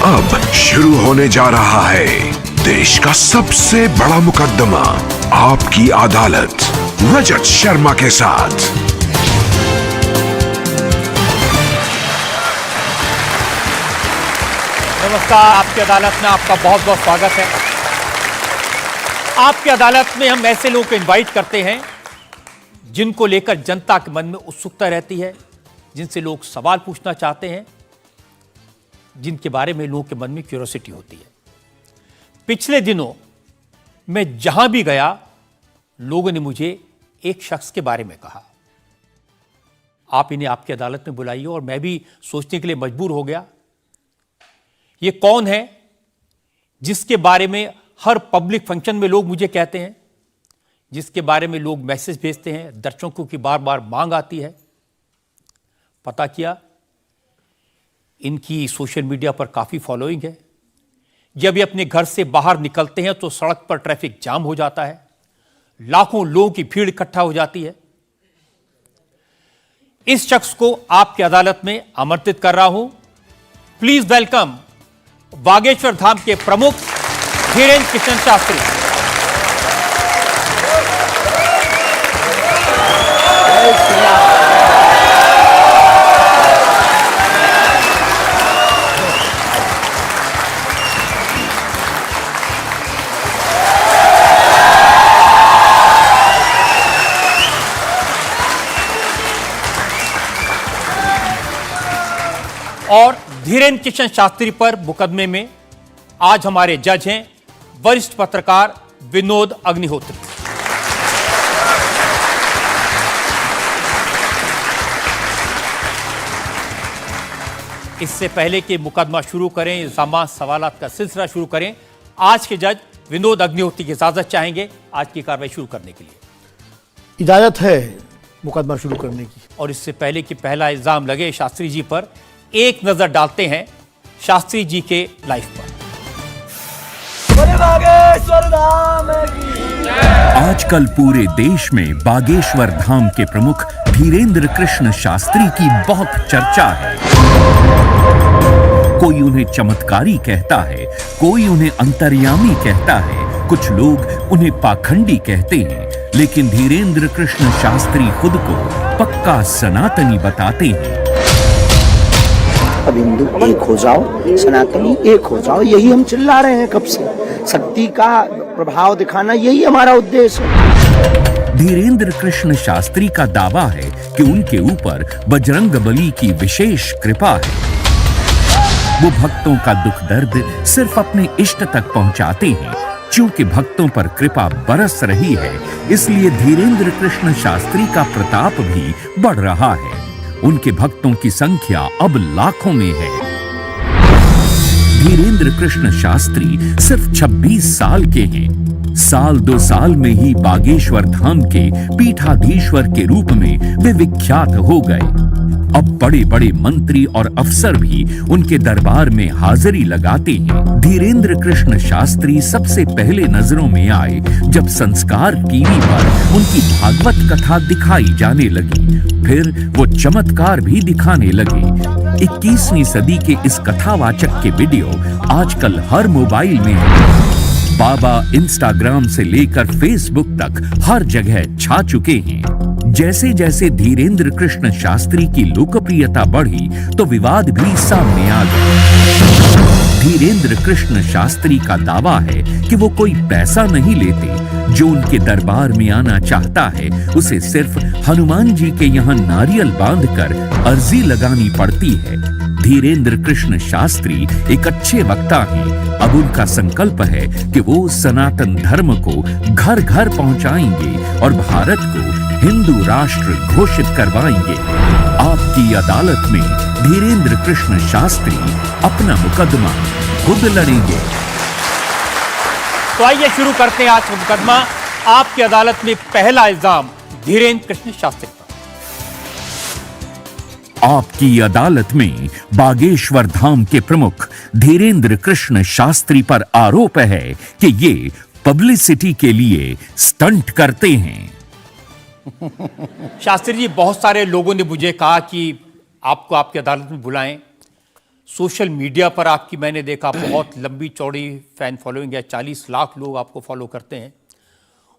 अब शुरू होने जा रहा है देश का सबसे बड़ा मुकदमा, आपकी अदालत, रजत शर्मा के साथ। नमस्कार, आपकी अदालत में आपका बहुत बहुत स्वागत है। आपकी अदालत में हम ऐसे लोगों को इनवाइट करते हैं जिनको लेकर जनता के मन में उत्सुकता रहती है, जिनसे लोग सवाल पूछना चाहते हैं, जिनके बारे में लोगों के मन में क्यूरियोसिटी होती है। पिछले दिनों मैं जहां भी गया, लोगों ने मुझे एक शख्स के बारे में कहा, आप इन्हें आपकी अदालत में बुलाइए, और मैं भी सोचने के लिए मजबूर हो गया, ये कौन है जिसके बारे में हर पब्लिक फंक्शन में लोग मुझे कहते हैं, जिसके बारे में लोग मैसेज भेजते हैं, दर्शकों की बार बार मांग आती है। पता किया, इनकी सोशल मीडिया पर काफी फॉलोइंग है। जब ये अपने घर से बाहर निकलते हैं तो सड़क पर ट्रैफिक जाम हो जाता है, लाखों लोगों की भीड़ इकट्ठा हो जाती है। इस शख्स को आपकी अदालत में आमंत्रित कर रहा हूं। प्लीज वेलकम बागेश्वर धाम के प्रमुख धीरेन्द्र कृष्ण शास्त्री। और धीरेन्द्र कृष्ण शास्त्री पर मुकदमे में आज हमारे जज हैं वरिष्ठ पत्रकार विनोद अग्निहोत्री। इससे पहले कि मुकदमा शुरू करें, इल्जामात सवालात का सिलसिला शुरू करें, आज के जज विनोद अग्निहोत्री की इजाजत चाहेंगे आज की कार्रवाई शुरू करने के लिए। इजाजत है मुकदमा शुरू करने की। और इससे पहले कि पहला इल्जाम लगे शास्त्री जी पर, एक नजर डालते हैं शास्त्री जी के लाइफ पर। आजकल पूरे देश में बागेश्वर धाम के प्रमुख धीरेन्द्र कृष्ण शास्त्री की बहुत चर्चा है। कोई उन्हें चमत्कारी कहता है, कोई उन्हें अंतर्यामी कहता है, कुछ लोग उन्हें पाखंडी कहते हैं, लेकिन धीरेन्द्र कृष्ण शास्त्री खुद को पक्का सनातनी बताते हैं। अब हिंदू एक हो जाओ, सनातनी एक हो जाओ, यही हम चिल्ला रहे हैं कब से। शक्ति का प्रभाव दिखाना यही हमारा उद्देश्य है। धीरेन्द्र कृष्ण शास्त्री का दावा है कि उनके ऊपर बजरंगबली की विशेष कृपा है। वो भक्तों का दुख दर्द सिर्फ अपने इष्ट तक पहुंचाते हैं। चूंकि भक्तों पर कृपा बरस रही है, इसलिए धीरेन्द्र कृष्ण शास्त्री का प्रताप भी बढ़ रहा है। उनके भक्तों की संख्या अब लाखों में है। धीरेन्द्र कृष्ण शास्त्री सिर्फ 26 साल के हैं। साल 2 साल में ही बागेश्वर धाम के पीठाधीश्वर के रूप में वे विख्यात हो गए। अब बड़े बड़े मंत्री और अफसर भी उनके दरबार में हाजिरी लगाते हैं। धीरेन्द्र कृष्ण शास्त्री सबसे पहले नजरों में आए जब संस्कार टीवी पर उनकी भागवत कथा दिखाई जाने लगी। फिर वो चमत्कार भी दिखाने लगे। 21वीं सदी के इस कथावाचक के वीडियो आजकल हर मोबाइल में है। बाबा इंस्टाग्राम से लेकर फेसबुक तक हर जगह छा चुके हैं। जैसे जैसे धीरेन्द्र कृष्ण शास्त्री की लोकप्रियता बढ़ी तो विवाद भी सामने आ गए। धीरेन्द्र कृष्ण शास्त्री का दावा है कि वो कोई पैसा नहीं लेते। जो उनके दरबार में आना चाहता है उसे सिर्फ हनुमान जी के यहाँ नारियल बांधकर अर्जी लगानी पड़ती है। धीरेन्द्र कृष्ण शास्त्री एक अच्छे वक्ता हैं। अब उनका संकल्प है कि वो सनातन धर्म को घर घर पहुंचाएंगे और भारत को हिंदू राष्ट्र घोषित करवाएंगे। आपकी अदालत में धीरेन्द्र कृष्ण शास्त्री अपना मुकदमा खुद लड़ेंगे। तो आइए शुरू करते हैं आज का मुकदमा। आपकी अदालत में पहला इल्जाम धीरेन्द्र कृष्ण शास्त्री पर। आपकी अदालत में बागेश्वर धाम के प्रमुख धीरेन्द्र कृष्ण शास्त्री पर आरोप है कि ये पब्लिसिटी के लिए स्टंट करते हैं। शास्त्री जी, बहुत सारे लोगों ने मुझे कहा कि आपको आपकी अदालत में बुलाएं, सोशल मीडिया पर आपकी मैंने देखा बहुत लंबी चौड़ी फैन फॉलोइंग है, 40 लाख लोग आपको फॉलो करते हैं।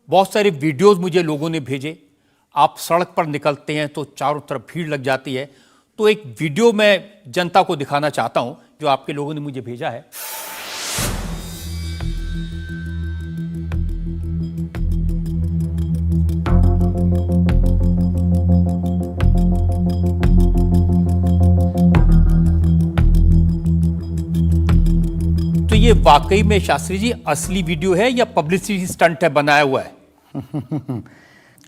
बहुत सारे वीडियोस मुझे लोगों ने भेजे। आप सड़क पर निकलते हैं तो चारों तरफ भीड़ लग जाती है। तो एक वीडियो मैं जनता को दिखाना चाहता हूं जो आपके लोगों ने मुझे भेजा है। तो ये वाकई में शास्त्री जी असली वीडियो है या पब्लिसिटी स्टंट है, बनाया हुआ है?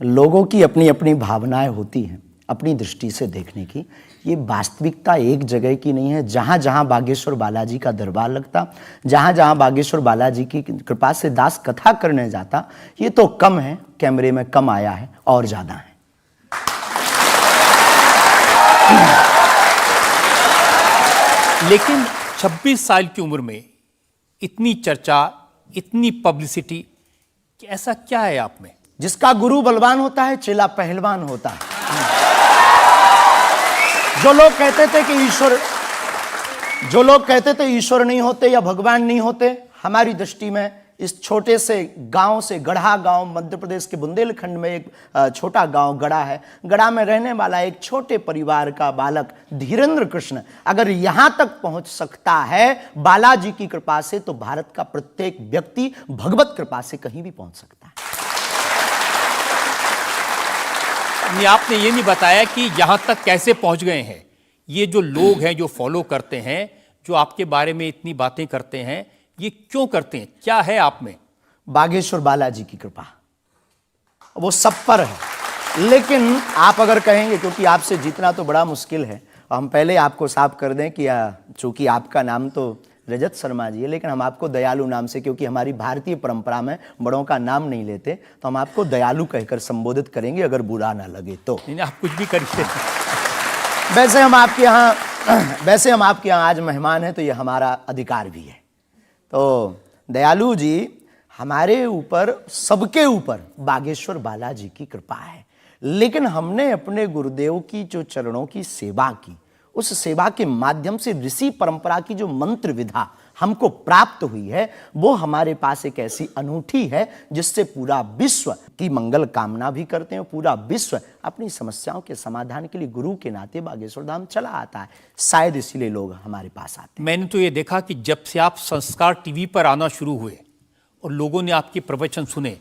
लोगों की अपनी अपनी भावनाएं होती हैं, अपनी दृष्टि से देखने की। ये वास्तविकता एक जगह की नहीं है। जहां जहां बागेश्वर बालाजी का दरबार लगता, जहां जहां बागेश्वर बालाजी की कृपा से दास कथा करने जाता, ये तो कम है, कैमरे में कम आया है, और ज्यादा है। लेकिन 26 साल की उम्र में इतनी चर्चा, इतनी पब्लिसिटी, ऐसा क्या है आप में? जिसका गुरु बलवान होता है, चेला पहलवान होता है। जो लोग कहते थे ईश्वर नहीं होते या भगवान नहीं होते, हमारी दृष्टि में इस छोटे से गांव से, गढ़ा गांव, मध्य प्रदेश के बुंदेलखंड में एक छोटा गांव गढ़ा है। गढ़ा में रहने वाला एक छोटे परिवार का बालक धीरेन्द्र कृष्ण अगर यहां तक पहुंच सकता है बालाजी की कृपा से, तो भारत का प्रत्येक व्यक्ति भगवत कृपा से कहीं भी पहुंच सकता है। आपने ये नहीं बताया कि यहां तक कैसे पहुंच गए हैं। ये जो लोग हैं, जो फॉलो करते हैं, जो आपके बारे में इतनी बातें करते हैं, ये क्यों करते हैं? क्या है आप में? बागेश्वर बालाजी की कृपा वो सब पर है। लेकिन आप अगर कहेंगे, क्योंकि आपसे जीतना तो बड़ा मुश्किल है, हम पहले आपको साफ कर दें कि चूंकि आपका नाम तो रजत शर्मा जी है, लेकिन हम आपको दयालु नाम से, क्योंकि हमारी भारतीय परंपरा में बड़ों का नाम नहीं लेते, तो हम आपको दयालु कहकर संबोधित करेंगे, अगर बुरा ना लगे तो। नहीं, आप कुछ भी करिए। वैसे हम आपके यहाँ आज मेहमान हैं, तो ये हमारा अधिकार भी है। तो दयालु जी, हमारे ऊपर, सबके ऊपर बागेश्वर बालाजी की कृपा है। लेकिन हमने अपने गुरुदेव की जो चरणों की सेवा की, उस सेवा के माध्यम से ऋषि परंपरा की जो मंत्र विधा हमको प्राप्त हुई है, वो हमारे पास एक ऐसी अनूठी है जिससे पूरा विश्व की मंगल कामना भी करते हैं। पूरा विश्व अपनी समस्याओं के समाधान के लिए गुरु के नाते बागेश्वर धाम चला आता है। शायद इसीलिए लोग हमारे पास आते हैं। मैंने तो ये देखा कि जब से आप संस्कार टीवी पर आना शुरू हुए और लोगों ने आपके प्रवचन सुने,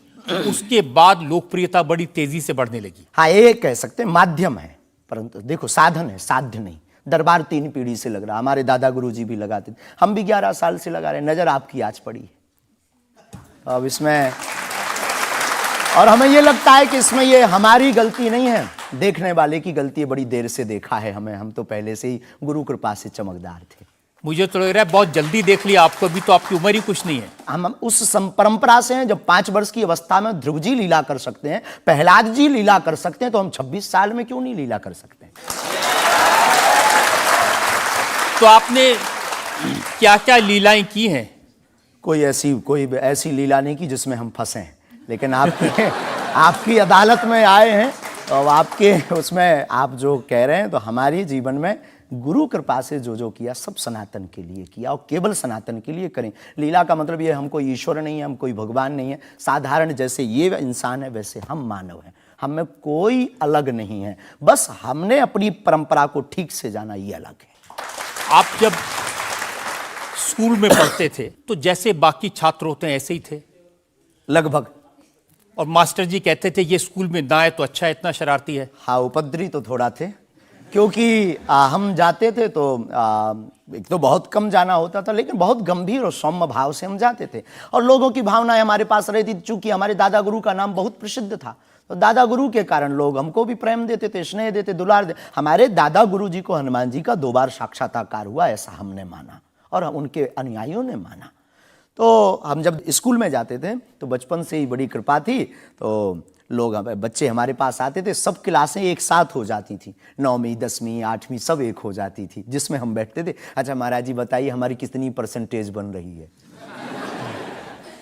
उसके बाद लोकप्रियता बड़ी तेजी से बढ़ने लगी। हाँ, ये कह सकते हैं माध्यम है, परंतु देखो साधन है, साध्य नहीं। दरबार 3 पीढ़ी से लग रहा, हमारे दादा गुरु जी भी लगाते थे, हम भी 11 साल से लगा रहे। नजर आपकी आज पड़ी है अब इसमें, और हमें ये लगता है कि इसमें ये हमारी गलती नहीं है, देखने वाले की गलती है। बड़ी देर से देखा है हमें, हम तो पहले से ही गुरु कृपा से चमकदार थे। मुझे तो लग रहा है बहुत जल्दी देख लिया आपको, अभी तो आपकी उम्र ही कुछ नहीं है। हम उस परंपरा से हैं, जब 5 वर्ष की अवस्था में ध्रुव जी लीला कर सकते हैं, प्रहलाद जी लीला कर सकते हैं, तो हम 26 साल में क्यों नहीं लीला कर सकते? तो आपने क्या क्या लीलाएं की हैं? कोई ऐसी लीला नहीं की जिसमें हम फंसे हैं, लेकिन आपकी अदालत में आए हैं, तो आपके उसमें आप जो कह रहे हैं, तो हमारे जीवन में गुरु कृपा से जो जो किया सब सनातन के लिए किया, और केवल सनातन के लिए करें। लीला का मतलब ये, हम कोई ईश्वर नहीं है, हम कोई भगवान नहीं है। साधारण जैसे ये इंसान है, वैसे हम मानव हैं, हम में कोई अलग नहीं है। बस हमने अपनी परंपरा को ठीक से जाना, ये अलग है। आप जब स्कूल में पढ़ते थे तो जैसे बाकी छात्र होते हैं ऐसे ही थे लगभग, और मास्टर जी कहते थे ये स्कूल में ना है तो अच्छा है, इतना शरारती है? हाँ, उपद्रवी तो थोड़ा थे, क्योंकि हम जाते थे तो एक तो बहुत कम जाना होता था, लेकिन बहुत गंभीर और सौम्य भाव से हम जाते थे, और लोगों की भावनाएं हमारे पास रहती थी। चूंकि हमारे दादा गुरु का नाम बहुत प्रसिद्ध था, तो दादा गुरु के कारण लोग हमको भी प्रेम देते थे, स्नेह देते, दुलार देते। हमारे दादा गुरु जी को हनुमान जी का 2 बार साक्षात्कार हुआ, ऐसा हमने माना, और उनके अनुयायियों ने माना। तो हम जब स्कूल में जाते थे, तो बचपन से ही बड़ी कृपा थी, तो लोग, बच्चे हमारे पास आते थे, सब क्लासें एक साथ हो जाती थी, 9वीं 10वीं 8वीं सब एक हो जाती थी, जिसमें हम बैठते थे। अच्छा महाराज जी बताइए हमारी कितनी परसेंटेज बन रही है?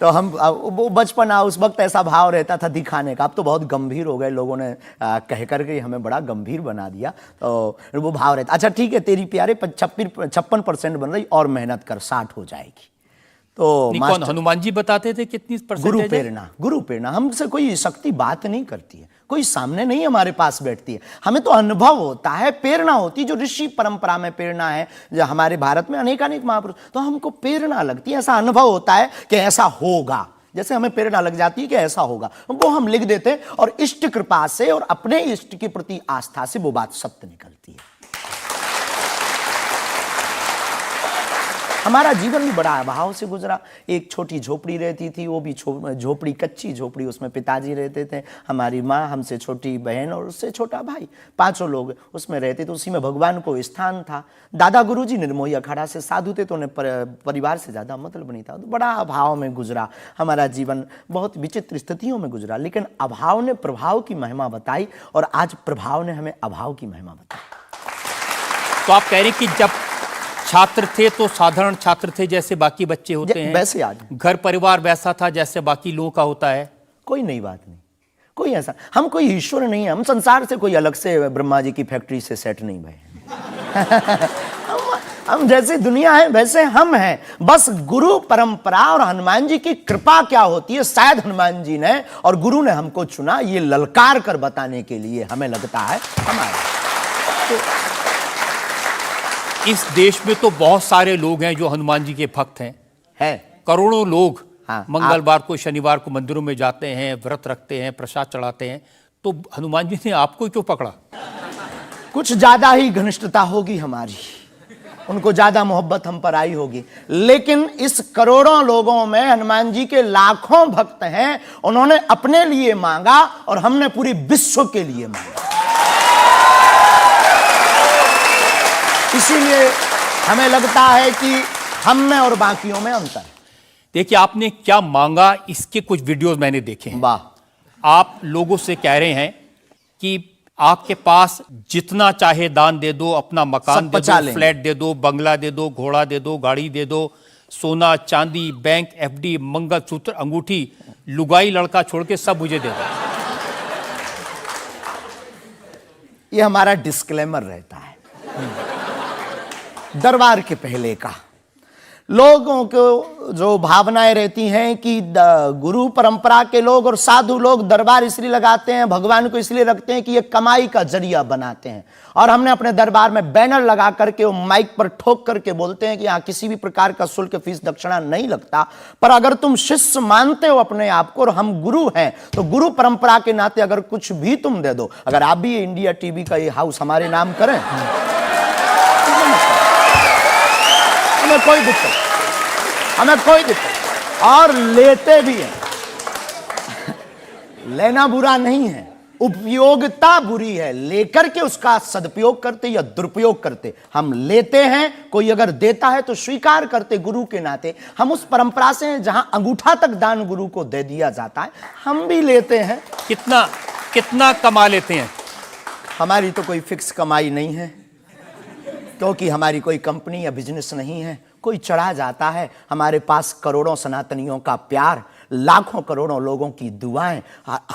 तो हम वो बचपना उस वक्त ऐसा भाव रहता था दिखाने का। अब तो बहुत गंभीर हो गए, लोगों ने कह करके हमें बड़ा गंभीर बना दिया। तो वो भाव रहता, अच्छा ठीक है तेरी प्यारे 56% बन रही और मेहनत कर 60 हो जाएगी। तो कौन हनुमान जी बताते थे कितनी परसेंटेज है? गुरु प्रेरणा हमसे कोई शक्ति बात नहीं करती है, कोई सामने नहीं हमारे पास बैठती है, हमें तो अनुभव होता है, प्रेरणा होती है। जो ऋषि परंपरा में प्रेरणा है, जो हमारे भारत में अनेकानेक महापुरुष, तो हमको प्रेरणा लगती है, ऐसा अनुभव होता है कि ऐसा होगा। जैसे हमें प्रेरणा लग जाती है कि ऐसा होगा, वो हम लिख देते हैं और इष्ट कृपा से और अपने इष्ट के प्रति आस्था से वो बात सत्य निकलती है। हमारा जीवन भी बड़ा अभाव से गुजरा। एक छोटी झोपड़ी रहती थी, वो भी झोपड़ी कच्ची झोपड़ी, उसमें पिताजी रहते थे, हमारी माँ, हमसे छोटी बहन और उससे छोटा भाई, 5 लोग उसमें रहते थे। उसी में भगवान को स्थान था। दादा गुरुजी निर्मोही अखाड़ा से साधु थे, तो उन्हें परिवार से ज़्यादा मतलब नहीं था। तो बड़ा अभाव में गुजरा हमारा जीवन, बहुत विचित्र स्थितियों में गुजरा। लेकिन अभाव ने प्रभाव की महिमा बताई और आज प्रभाव ने हमें अभाव की महिमा बताई। तो आप कह रहे हैं कि जब छात्र थे तो साधारण छात्र थे जैसे बाकी बच्चे होते हैं, वैसे आज घर परिवार वैसा था जैसे बाकी लोगों का होता है। कोई नई बात नहीं, कोई ऐसा, हम कोई ईश्वर नहीं है, हम संसार से कोई अलग से ब्रह्मा जी की फैक्ट्री से सेट नहीं भये। हम जैसे दुनिया है वैसे हम हैं। बस गुरु परंपरा और हनुमान जी की कृपा क्या होती है, शायद हनुमान जी ने और गुरु ने हमको चुना ये ललकार कर बताने के लिए, हमें लगता है हमारे। इस देश में तो बहुत सारे लोग हैं जो हनुमान जी के भक्त हैं, करोड़ों लोग। हाँ, मंगलवार को शनिवार को मंदिरों में जाते हैं, व्रत रखते हैं, प्रसाद चढ़ाते हैं। तो हनुमान जी ने आपको क्यों पकड़ा? कुछ ज्यादा ही घनिष्ठता होगी हमारी, उनको ज्यादा मोहब्बत हम पर आई होगी। लेकिन इस करोड़ों लोगों में हनुमान जी के लाखों भक्त हैं। उन्होंने अपने लिए मांगा और हमने पूरी विश्व के लिए मांगा। इसीलिए हमें लगता है कि हम में और बाकियों में अंतर है। देखिए आपने क्या मांगा, इसके कुछ वीडियोस मैंने देखे हैं। वाह। आप लोगों से कह रहे हैं कि आपके पास जितना चाहे दान दे दो, अपना मकान दे दो, फ्लैट दे दो, बंगला दे दो, घोड़ा दे दो, गाड़ी दे दो, सोना चांदी, बैंक एफडी, मंगलसूत्र, अंगूठी, लुगाई लड़का छोड़ के सब मुझे दे दो। ये हमारा डिस्क्लेमर रहता है दरबार के पहले का। लोगों को जो भावनाएं रहती हैं कि गुरु परंपरा के लोग और साधु लोग दरबार इसलिए लगाते हैं, भगवान को इसलिए रखते हैं कि ये कमाई का जरिया बनाते हैं। और हमने अपने दरबार में बैनर लगा करके वो माइक पर ठोक करके बोलते हैं कि यहाँ किसी भी प्रकार का शुल्क, फीस, दक्षिणा नहीं लगता। पर अगर तुम शिष्य मानते हो अपने आप को और हम गुरु हैं, तो गुरु परंपरा के नाते अगर कुछ भी तुम दे दो, अगर आप भी इंडिया टीवी का ये हाउस हमारे नाम करें, हमें कोई दिक्कत, हमें कोई दिक्कत, और लेते भी हैं। लेना बुरा नहीं है, उपयोगिता बुरी है। लेकर के उसका सदुपयोग करते या दुरुपयोग करते। हम लेते हैं, कोई अगर देता है तो स्वीकार करते गुरु के नाते। हम उस परंपरा से हैं जहां अंगूठा तक दान गुरु को दे दिया जाता है, हम भी लेते हैं। कितना कमा लेते हैं? हमारी तो कोई फिक्स कमाई नहीं है, क्योंकि हमारी कोई कंपनी या बिजनेस नहीं है। कोई चढ़ा जाता है, हमारे पास करोड़ों सनातनियों का प्यार, लाखों करोड़ों लोगों की दुआएं,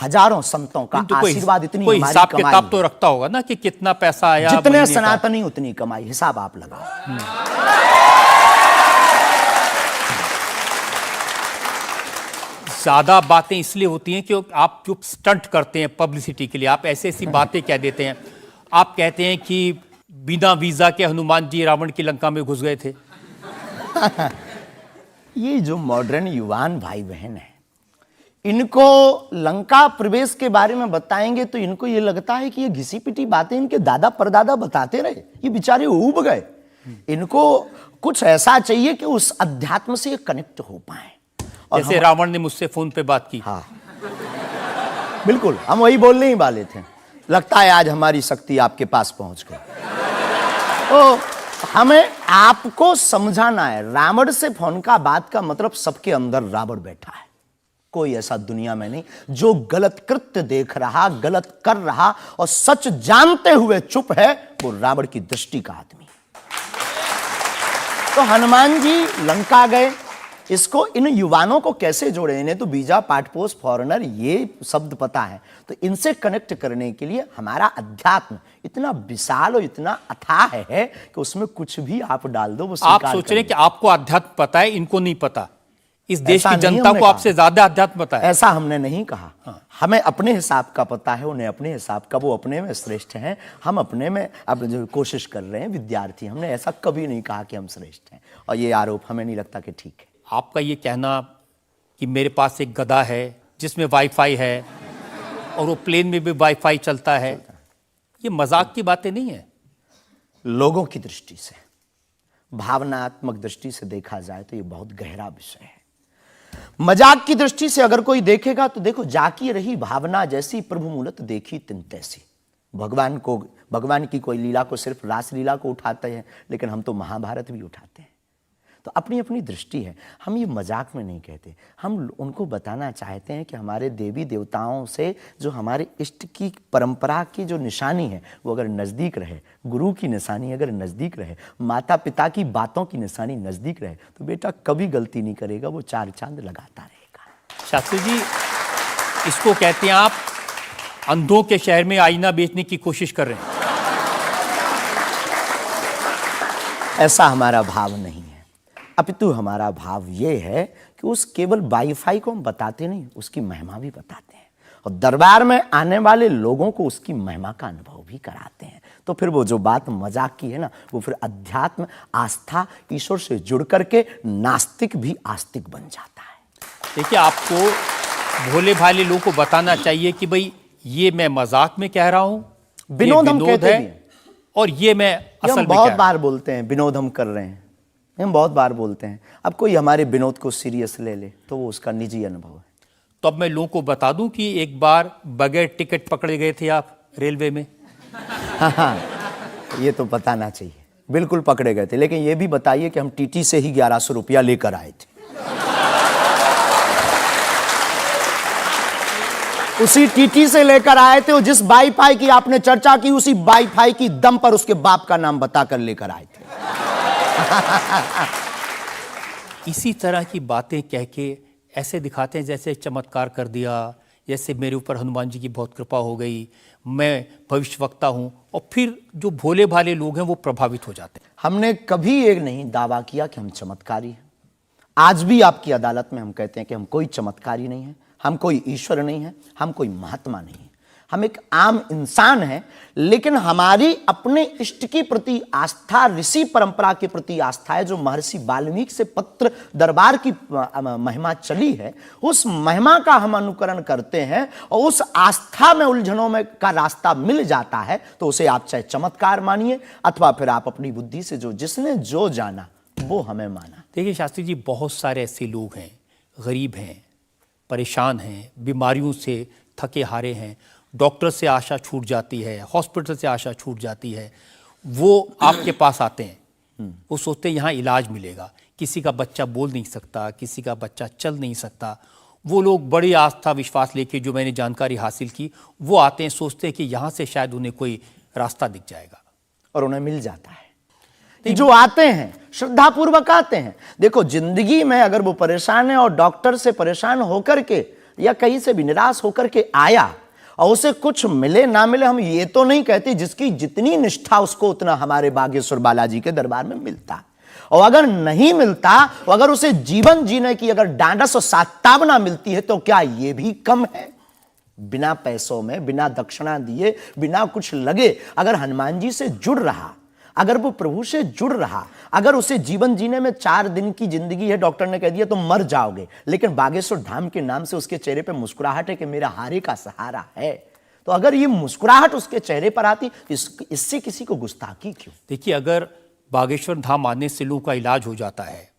हजारों संतों का आशीर्वाद, इतनी कोई हमारी हिसाब कमाई किताब तो रखता होगा ना कि कितना पैसा आया। जितने सनातनी उतनी कमाई, हिसाब आप लगाओ। ज्यादा बातें इसलिए होती हैं कि आप जो स्टंट करते हैं पब्लिसिटी के लिए, आप ऐसी ऐसी बातें कह देते हैं। आप कहते हैं कि बिना वीजा के हनुमान जी रावण की लंका में घुस गए थे। ये जो मॉडर्न युवान भाई बहन है, इनको लंका प्रवेश के बारे में बताएंगे तो इनको ये लगता है कि ये घिसी पिटी बातें इनके दादा परदादा बताते रहे, ये बेचारे ऊब गए। इनको कुछ ऐसा चाहिए कि उस अध्यात्म से कनेक्ट हो पाए। जैसे रावण ने मुझसे फोन पे बात की। हाँ बिल्कुल, हम वही बोलने ही वाले थे। लगता है आज हमारी शक्ति आपके पास पहुंच गई। तो हमें आपको समझाना है, रावण से फोन का बात का मतलब सबके अंदर रावण बैठा है। कोई ऐसा दुनिया में नहीं जो गलत कृत्य देख रहा, गलत कर रहा और सच जानते हुए चुप है, वो रावण की दृष्टि का आदमी। तो हनुमान जी लंका गए, इसको इन युवानों को कैसे जोड़े? इन्हें तो वीजा, पासपोर्ट, फॉरेनर ये शब्द पता है, तो इनसे कनेक्ट करने के लिए हमारा अध्यात्म इतना विशाल और इतना अथाह है कि उसमें कुछ भी आप डाल दो वो आप स्वीकार सोच रहे हैं करेंगे। कि आपको अध्यात्म पता है, इनको नहीं पता। इस देश ऐसा की नहीं जनता हमने को कहा। आपसे ज्यादा अध्यात्म पता है। ऐसा हमने नहीं कहा। हमें अपने हिसाब का पता है, उन्हें अपने हिसाब का। वो अपने में श्रेष्ठ हैं, हम अपने में अब जो कोशिश कर रहे हैं विद्यार्थी। हमने ऐसा कभी नहीं कहा कि हम श्रेष्ठ हैं, और ये आरोप हमें नहीं लगता कि ठीक है। आपका ये कहना कि मेरे पास एक गधा है जिसमें वाईफाई है और वो प्लेन में भी वाईफाई चलता है, ये मजाक की बातें नहीं है। लोगों की दृष्टि से, भावनात्मक दृष्टि से देखा जाए तो ये बहुत गहरा विषय है। मजाक की दृष्टि से अगर कोई देखेगा तो देखो, जाकी रही भावना जैसी प्रभु मूलत देखी तिन तैसी। भगवान की कोई लीला को सिर्फ रास लीला को उठाते हैं, लेकिन हम तो महाभारत भी उठाते हैं। तो अपनी अपनी दृष्टि है, हम ये मजाक में नहीं कहते। हम उनको बताना चाहते हैं कि हमारे देवी देवताओं से जो हमारे इष्ट की परंपरा की जो निशानी है वो अगर नज़दीक रहे, गुरु की निशानी अगर नज़दीक रहे, माता पिता की बातों की निशानी नज़दीक रहे, तो बेटा कभी गलती नहीं करेगा, वो 4 चांद लगाता रहेगा। शास्त्री जी, इसको कहते हैं आप अंधों के शहर में आईना बेचने की कोशिश कर रहे हैं। ऐसा हमारा भाव नहीं है, अपितु हमारा भाव ये है कि उस केवल वाईफाई को हम बताते नहीं, उसकी महिमा भी बताते हैं, और दरबार में आने वाले लोगों को उसकी महिमा का अनुभव भी कराते हैं। तो फिर वो जो बात मजाक की है ना, वो फिर अध्यात्म, आस्था, ईश्वर से जुड़ करके नास्तिक भी आस्तिक बन जाता है। देखिए, आपको भोले भाले लोगों को बताना चाहिए कि भाई ये मैं मजाक में कह रहा हूं, विनोद हम कहते भी हैं। और ये मैं ये असल हम में बहुत कह बार बोलते हैं, विनोद हम कर रहे हैं, हम बहुत बार बोलते हैं। अब कोई हमारे विनोद को सीरियस ले ले तो वो उसका निजी अनुभव है। तो अब मैं लोगों को बता दूं कि एक बार बगैर टिकट पकड़े गए थे आप रेलवे में। हाँ, ये तो बताना चाहिए, बिल्कुल पकड़े गए थे। लेकिन ये भी बताइए कि हम टीटी से ही 1100 रुपया लेकर आए थे। उसी टीटी से लेकर आए थे, जिस वाईफाई की आपने चर्चा की, उसी वाईफाई की दम पर उसके बाप का नाम बताकर लेकर आए थे। इसी तरह की बातें कह के ऐसे दिखाते हैं जैसे चमत्कार कर दिया, जैसे मेरे ऊपर हनुमान जी की बहुत कृपा हो गई, मैं भविष्यवक्ता हूं, और फिर जो भोले भाले लोग हैं वो प्रभावित हो जाते हैं। हमने कभी एक नहीं दावा किया कि हम चमत्कारी हैं। आज भी आपकी अदालत में हम कहते हैं कि हम कोई चमत्कारी नहीं है, हम कोई ईश्वर नहीं है, हम कोई महात्मा नहीं है, हम एक आम इंसान हैं। लेकिन हमारी अपने इष्ट की प्रति आस्था, ऋषि परंपरा के प्रति आस्था है, जो महर्षि वाल्मीकि से पत्र दरबार की महिमा चली है, उस महिमा का हम अनुकरण करते हैं, और उस आस्था में उलझनों में का रास्ता मिल जाता है, तो उसे आप चाहे चमत्कार मानिए, अथवा फिर आप अपनी बुद्धि से जो जिसने जो जाना वो हमें माना। देखिए शास्त्री जी, बहुत सारे ऐसे लोग हैं, गरीब हैं, परेशान हैं, बीमारियों से थके हारे हैं, डॉक्टर से आशा छूट जाती है, हॉस्पिटल से आशा छूट जाती है, वो आपके पास आते हैं, वो सोचते हैं यहाँ इलाज मिलेगा। किसी का बच्चा बोल नहीं सकता, किसी का बच्चा चल नहीं सकता, वो लोग बड़ी आस्था विश्वास लेके, जो मैंने जानकारी हासिल की, वो आते हैं, सोचते हैं कि यहाँ से शायद उन्हें कोई रास्ता दिख जाएगा, और उन्हें मिल जाता है। जो आते हैं श्रद्धापूर्वक आते हैं। देखो, जिंदगी में अगर वो परेशान है और डॉक्टर से परेशान होकर के या कहीं से भी निराश होकर के आया और उसे कुछ मिले ना मिले, हम ये तो नहीं कहते, जिसकी जितनी निष्ठा उसको उतना हमारे बागेश्वर बालाजी के दरबार में मिलता। और अगर नहीं मिलता, अगर उसे जीवन जीने की अगर डांडस और सात्तावना मिलती है, तो क्या ये भी कम है? बिना पैसों में, बिना दक्षिणा दिए, बिना कुछ लगे, अगर हनुमान जी से जुड़ रहा, अगर वो प्रभु से जुड़ रहा, अगर उसे जीवन जीने में 4 दिन की जिंदगी है, डॉक्टर ने कह दिया तो मर जाओगे, लेकिन बागेश्वर धाम के नाम से उसके चेहरे पे मुस्कुराहट है कि मेरा हारे का सहारा है, तो अगर ये मुस्कुराहट उसके चेहरे पर आती, इससे किसी को गुस्ताखी क्यों? देखिए, अगर बागेश्वर धाम आने से लोगों का इलाज हो जाता है,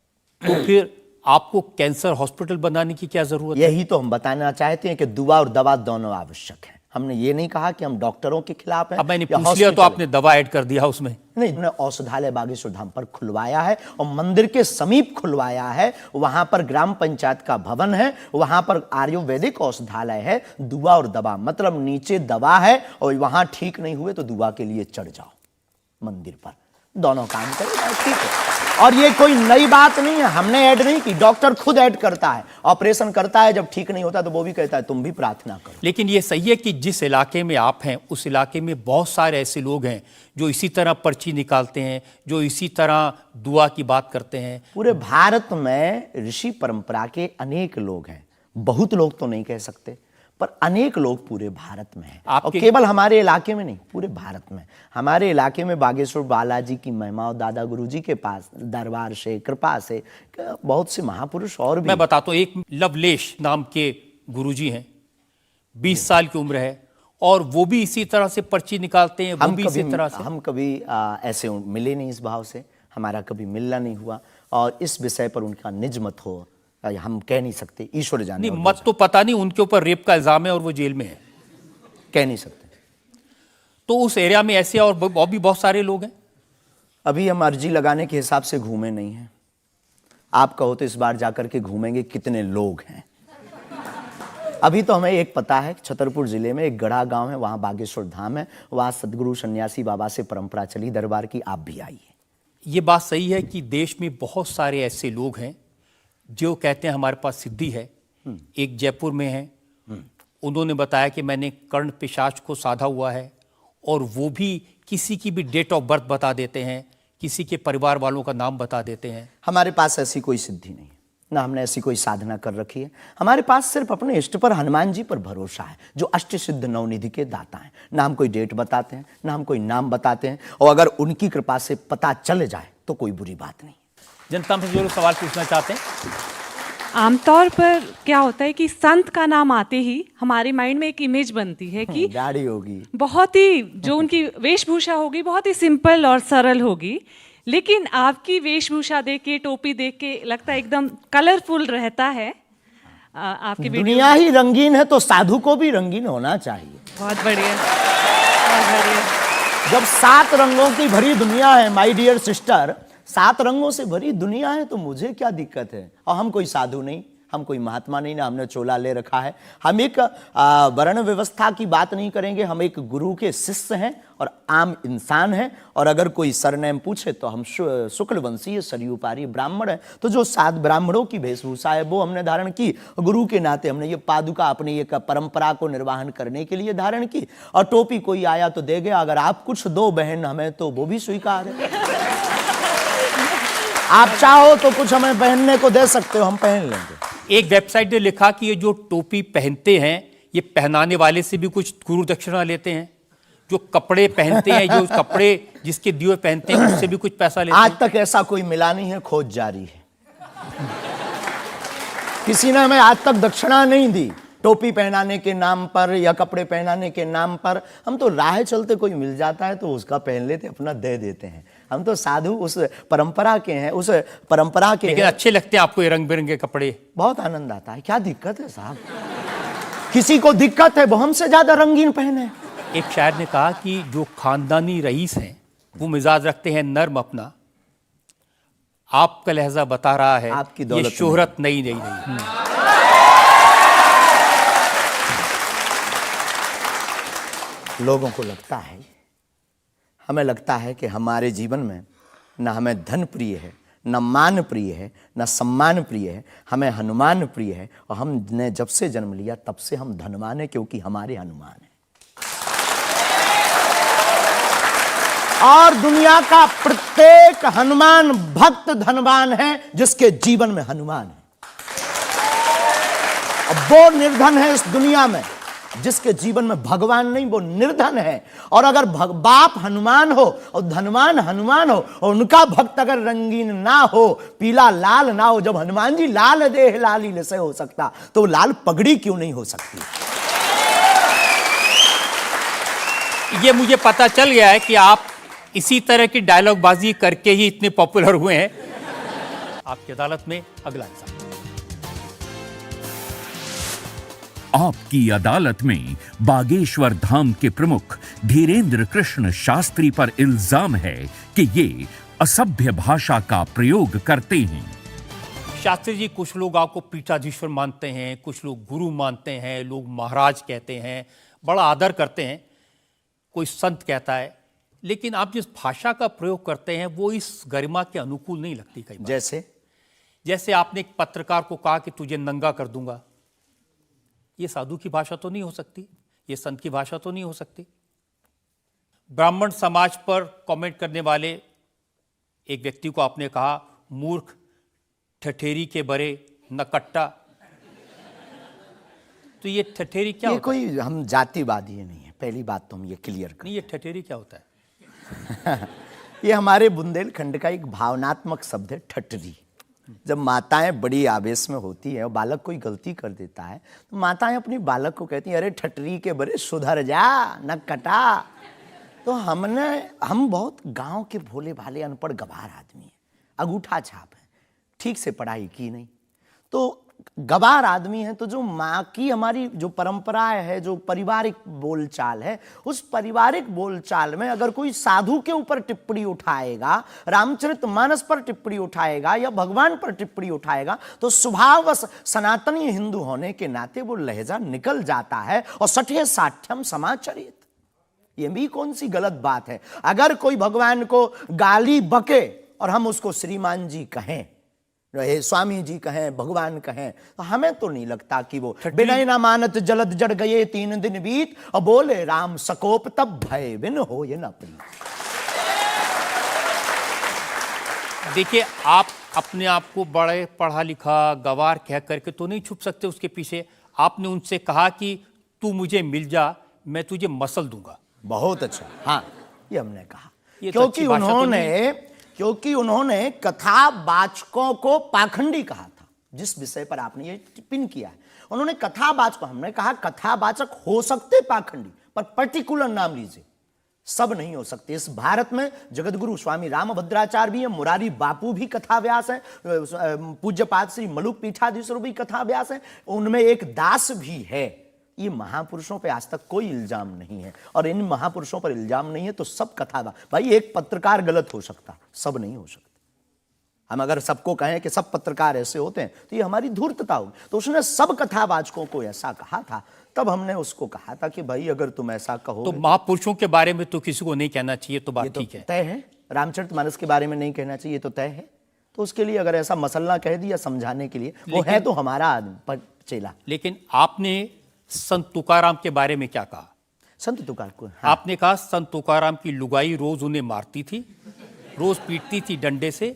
तो फिर आपको कैंसर हॉस्पिटल बनाने की क्या जरूरत है? यही तो हम बताना चाहते हैं कि दुआ और दवा दोनों आवश्यक है। हमने ये नहीं कहा कि हम डॉक्टरों के खिलाफ हैं। अब मैंने पूछ लिया तो आपने दवा ऐड कर दिया उसमें। नहीं, हमने औषधालय बागेश्वर धाम पर खुलवाया है, और मंदिर के समीप खुलवाया है। वहां पर ग्राम पंचायत का भवन है, वहां पर आयुर्वेदिक औषधालय है। दुआ और दवा मतलब नीचे दवा है, और वहां ठीक नहीं हुए तो दुआ के लिए चढ़ जाओ मंदिर पर। दोनों काम करें, ठीक है। और ये कोई नई बात नहीं है, हमने ऐड नहीं की, डॉक्टर खुद ऐड करता है, ऑपरेशन करता है, जब ठीक नहीं होता तो वो भी कहता है तुम भी प्रार्थना करो। लेकिन ये सही है कि जिस इलाके में आप हैं उस इलाके में बहुत सारे ऐसे लोग हैं जो इसी तरह पर्ची निकालते हैं, जो इसी तरह दुआ की बात करते हैं। पूरे भारत में ऋषि परंपरा के अनेक लोग हैं, बहुत लोग तो नहीं कह सकते, पर अनेक लोग पूरे भारत में हैं। और केवल हमारे इलाके में नहीं, पूरे भारत में। हमारे इलाके में बागेश्वर बालाजी की महिमा और दादा गुरुजी के पास दरबार से, कृपा से बहुत से महापुरुष और भी। मैं बताता हूँ, एक लवलेश नाम के गुरुजी हैं, 20 साल की उम्र है, और वो भी इसी तरह से पर्ची निकालते हैं। हम कभी ऐसे मिले नहीं, इस भाव से हमारा कभी मिलना नहीं हुआ, और इस विषय पर उनका निज मत हो हम कह नहीं सकते, ईश्वर जाने। नहीं, मत तो पता नहीं, उनके ऊपर रेप का इल्जाम है और वो जेल में है, कह नहीं सकते। तो उस एरिया में ऐसे और भी बहुत सारे लोग हैं। अभी हम अर्जी लगाने के हिसाब से घूमे नहीं हैं, आप कहो तो इस बार जाकर के घूमेंगे कितने लोग हैं। अभी तो हमें एक पता है, छतरपुर जिले में एक गढ़ा गांव है, वहां बागेश्वर धाम है, वहां सदगुरु सन्यासी बाबा से परंपरा चली दरबार की, आप भी आइए। ये बात सही है कि देश में बहुत सारे ऐसे लोग हैं जो कहते हैं हमारे पास सिद्धि है। एक जयपुर में है, उन्होंने बताया कि मैंने कर्ण पिशाच को साधा हुआ है, और वो भी किसी की भी डेट ऑफ बर्थ बता देते हैं, किसी के परिवार वालों का नाम बता देते हैं। हमारे पास ऐसी कोई सिद्धि नहीं, ना हमने ऐसी कोई साधना कर रखी है। हमारे पास सिर्फ अपने इष्ट पर, हनुमान जी पर भरोसा है, जो अष्ट सिद्ध नवनिधि के दाता हैं। ना हम कोई डेट बताते हैं, ना हम कोई नाम बताते हैं, और अगर उनकी कृपा से पता चल जाए तो कोई बुरी बात नहीं। जनता में जो लोग सवाल पूछना चाहते हैं, आमतौर पर क्या होता है कि संत का नाम आते ही हमारे माइंड में एक इमेज बनती है कि दाढ़ी होगी, बहुत ही जो उनकी वेशभूषा होगी बहुत ही सिंपल और सरल होगी, लेकिन आपकी वेशभूषा देख के, टोपी देख के लगता है एकदम कलरफुल रहता है। आपकी दुनिया ही रंगीन है तो साधु को भी रंगीन होना चाहिए। बहुत बढ़िया, बहुत बढ़िया। जब 7 रंगों की भरी दुनिया है माय डियर सिस्टर, 7 रंगों से भरी दुनिया है, तो मुझे क्या दिक्कत है। और हम कोई साधु नहीं, हम कोई महात्मा नहीं, ना हमने चोला ले रखा है। हम एक वर्ण व्यवस्था की बात नहीं करेंगे, हम एक गुरु के शिष्य हैं और आम इंसान हैं। और अगर कोई सरनेम पूछे तो हम शुक्ल वंशीय सरयूपारी ब्राह्मण हैं। तो जो 7 ब्राह्मणों की वेशभूषा है वो हमने धारण की, गुरु के नाते हमने ये पादुका अपनी एक परंपरा को निर्वाहन करने के लिए धारण की। और टोपी कोई आया तो दे गया, अगर आप कुछ दो बहन हमें तो वो भी स्वीकार है। आप चाहो तो कुछ हमें पहनने को दे सकते हो, हम पहन लेंगे। एक वेबसाइट ने लिखा कि ये जो टोपी पहनते हैं ये पहनाने वाले से भी कुछ गुरु दक्षिणा लेते हैं, जो कपड़े पहनते हैं, जो कपड़े जिसके दिए पहनते हैं उससे भी कुछ पैसा लेते हैं। आज तक ऐसा कोई मिला नहीं है, खोज जारी है। किसी ने हमें आज तक दक्षिणा नहीं दी, टोपी पहनाने के नाम पर या कपड़े पहनाने के नाम पर। हम तो राह चलते कोई मिल जाता है तो उसका पहन लेते, अपना दे देते हैं। हम तो साधु उस परंपरा के हैं, उस परंपरा के। लेकिन अच्छे लगते हैं आपको ये रंग बिरंगे कपड़े? बहुत आनंद आता है। क्या दिक्कत है साहब? किसी को दिक्कत है वो हमसे ज्यादा रंगीन पहने। एक शायर ने कहा कि जो खानदानी रईस हैं वो मिजाज रखते हैं नर्म अपना, आपका लहजा बता रहा है आपकी दौलत ये शोहरत नई नई नहीं। लोगों को लगता है, हमें लगता है कि हमारे जीवन में न हमें धन प्रिय है, न मान प्रिय है, न सम्मान प्रिय है, हमें हनुमान प्रिय है। और हमने जब से जन्म लिया तब से हम धनवान हैं, क्योंकि हमारे हनुमान हैं। और दुनिया का प्रत्येक हनुमान भक्त धनवान है जिसके जीवन में हनुमान है। और वो निर्धन है इस दुनिया में जिसके जीवन में भगवान नहीं, वो निर्धन है। और अगर बाप हनुमान हो और धनवान हनुमान हो और उनका भक्त अगर रंगीन ना हो, पीला लाल ना हो, जब हनुमान जी लाल देह लाली से हो सकता तो लाल पगड़ी क्यों नहीं हो सकती? ये मुझे पता चल गया है कि आप इसी तरह की डायलॉग बाजी करके ही इतने पॉपुलर हुए हैं। आपकी अदालत में अगला हिस्सा। आपकी अदालत में बागेश्वर धाम के प्रमुख धीरेन्द्र कृष्ण शास्त्री पर इल्जाम है कि ये असभ्य भाषा का प्रयोग करते हैं। शास्त्री जी, कुछ लोग आपको पीठाधीश्वर मानते हैं, कुछ लोग गुरु मानते हैं, लोग महाराज कहते हैं, बड़ा आदर करते हैं। कोई संत कहता है लेकिन आप जिस भाषा का प्रयोग करते हैं वो इस गरिमा के अनुकूल नहीं लगती कई बार। जैसे आपने एक पत्रकार को कहा कि तुझे नंगा कर दूंगा, ये साधु की भाषा तो नहीं हो सकती, ये संत की भाषा तो नहीं हो सकती। ब्राह्मण समाज पर कमेंट करने वाले एक व्यक्ति को आपने कहा मूर्ख, ठठेरी के बरे, नकट्टा। तो ये ठठेरी क्या ये होता कोई हम जातिवादी नहीं है, पहली बात तो हम ये क्लियर है? नहीं, ये ठठेरी क्या होता है? ये हमारे बुंदेलखंड का एक भावनात्मक शब्द है, ठटरी। जब माताएं बड़ी आवेश में होती हैं और बालक कोई गलती कर देता है तो माताएं अपनी बालक को कहती हैं, अरे ठटरी के बरे सुधर जा, न कटा। तो हम बहुत गांव के भोले भाले अनपढ़ गवार आदमी हैं, अंगूठा छाप है, ठीक से पढ़ाई की नहीं, तो गवार आदमी है। तो जो माँ की हमारी जो परंपरा है, जो पारिवारिक बोलचाल है, उस पारिवारिक बोलचाल में अगर कोई साधु के ऊपर टिप्पणी उठाएगा, रामचरितमानस पर टिप्पणी उठाएगा या भगवान पर टिप्पणी उठाएगा, तो स्वभावश सनातनी हिंदू होने के नाते वो लहजा निकल जाता है। और सठे साठ्यम समाचरित, ये भी कौन सी गलत बात है? अगर कोई भगवान को गाली बके और हम उसको श्रीमान जी कहें, स्वामी जी कहें, भगवान कहें, तो हमें तो नहीं लगता कि वो बिनय ना मानत जलद जड़ गए 3 दिन बीत, और बोले राम सकोप तब भय बिन हो ये न प्रीत। देखिए, आप अपने आप को बड़े पढ़ा लिखा गवार कह करके तो नहीं छुप सकते उसके पीछे। आपने उनसे कहा कि तू मुझे मिल जा, मैं तुझे मसल दूंगा। बहुत अच्छा, हाँ, ये हमने कहा, ये तो अच्छी भाषा तो नहीं। क्योंकि उन्होंने कथावाचकों को पाखंडी कहा था, जिस विषय पर आपने ये टिप्पणी किया है। उन्होंने कथावाचक, हमने कहा कथावाचक हो सकते पाखंडी, पर पर्टिकुलर नाम लीजिए, सब नहीं हो सकते। इस भारत में जगतगुरु स्वामी रामभद्राचार्य भी है, मुरारी बापू भी कथाव्यास है, पूज्यपाद श्री मलुक पीठाधीश्वर भी कथाव्यास है, उनमें एक दास भी है। ये महापुरुषों पे आज तक कोई इल्जाम नहीं है, और इन महापुरुषों पर इल्जाम नहीं है तो सब कथा। भाई, एक पत्रकार गलत हो सकता, सब नहीं हो सकते। हम अगर सबको कहें कि सब पत्रकार ऐसे होते हैं तो ये हमारी धूर्तता होगी। तो उसने सब कथावाचकों को ऐसा कहा था, तब हमने उसको कहा था कि भाई अगर तुम ऐसा कहो तो महापुरुषों के बारे में तो किसी को नहीं कहना चाहिए, तो बात ठीक है, तय है। रामचरितमानस के बारे में नहीं कहना चाहिए तो तय है। तो उसके लिए अगर ऐसा मसला कह दिया समझाने के लिए, वो है तो हमारा आदमी चेला। लेकिन आपने संत तुकाराम के बारे में क्या कहा? संत तुकार को, हाँ। आपने कहा संत तुकाराम की लुगाई रोज उन्हें मारती थी, रोज पीटती थी डंडे से।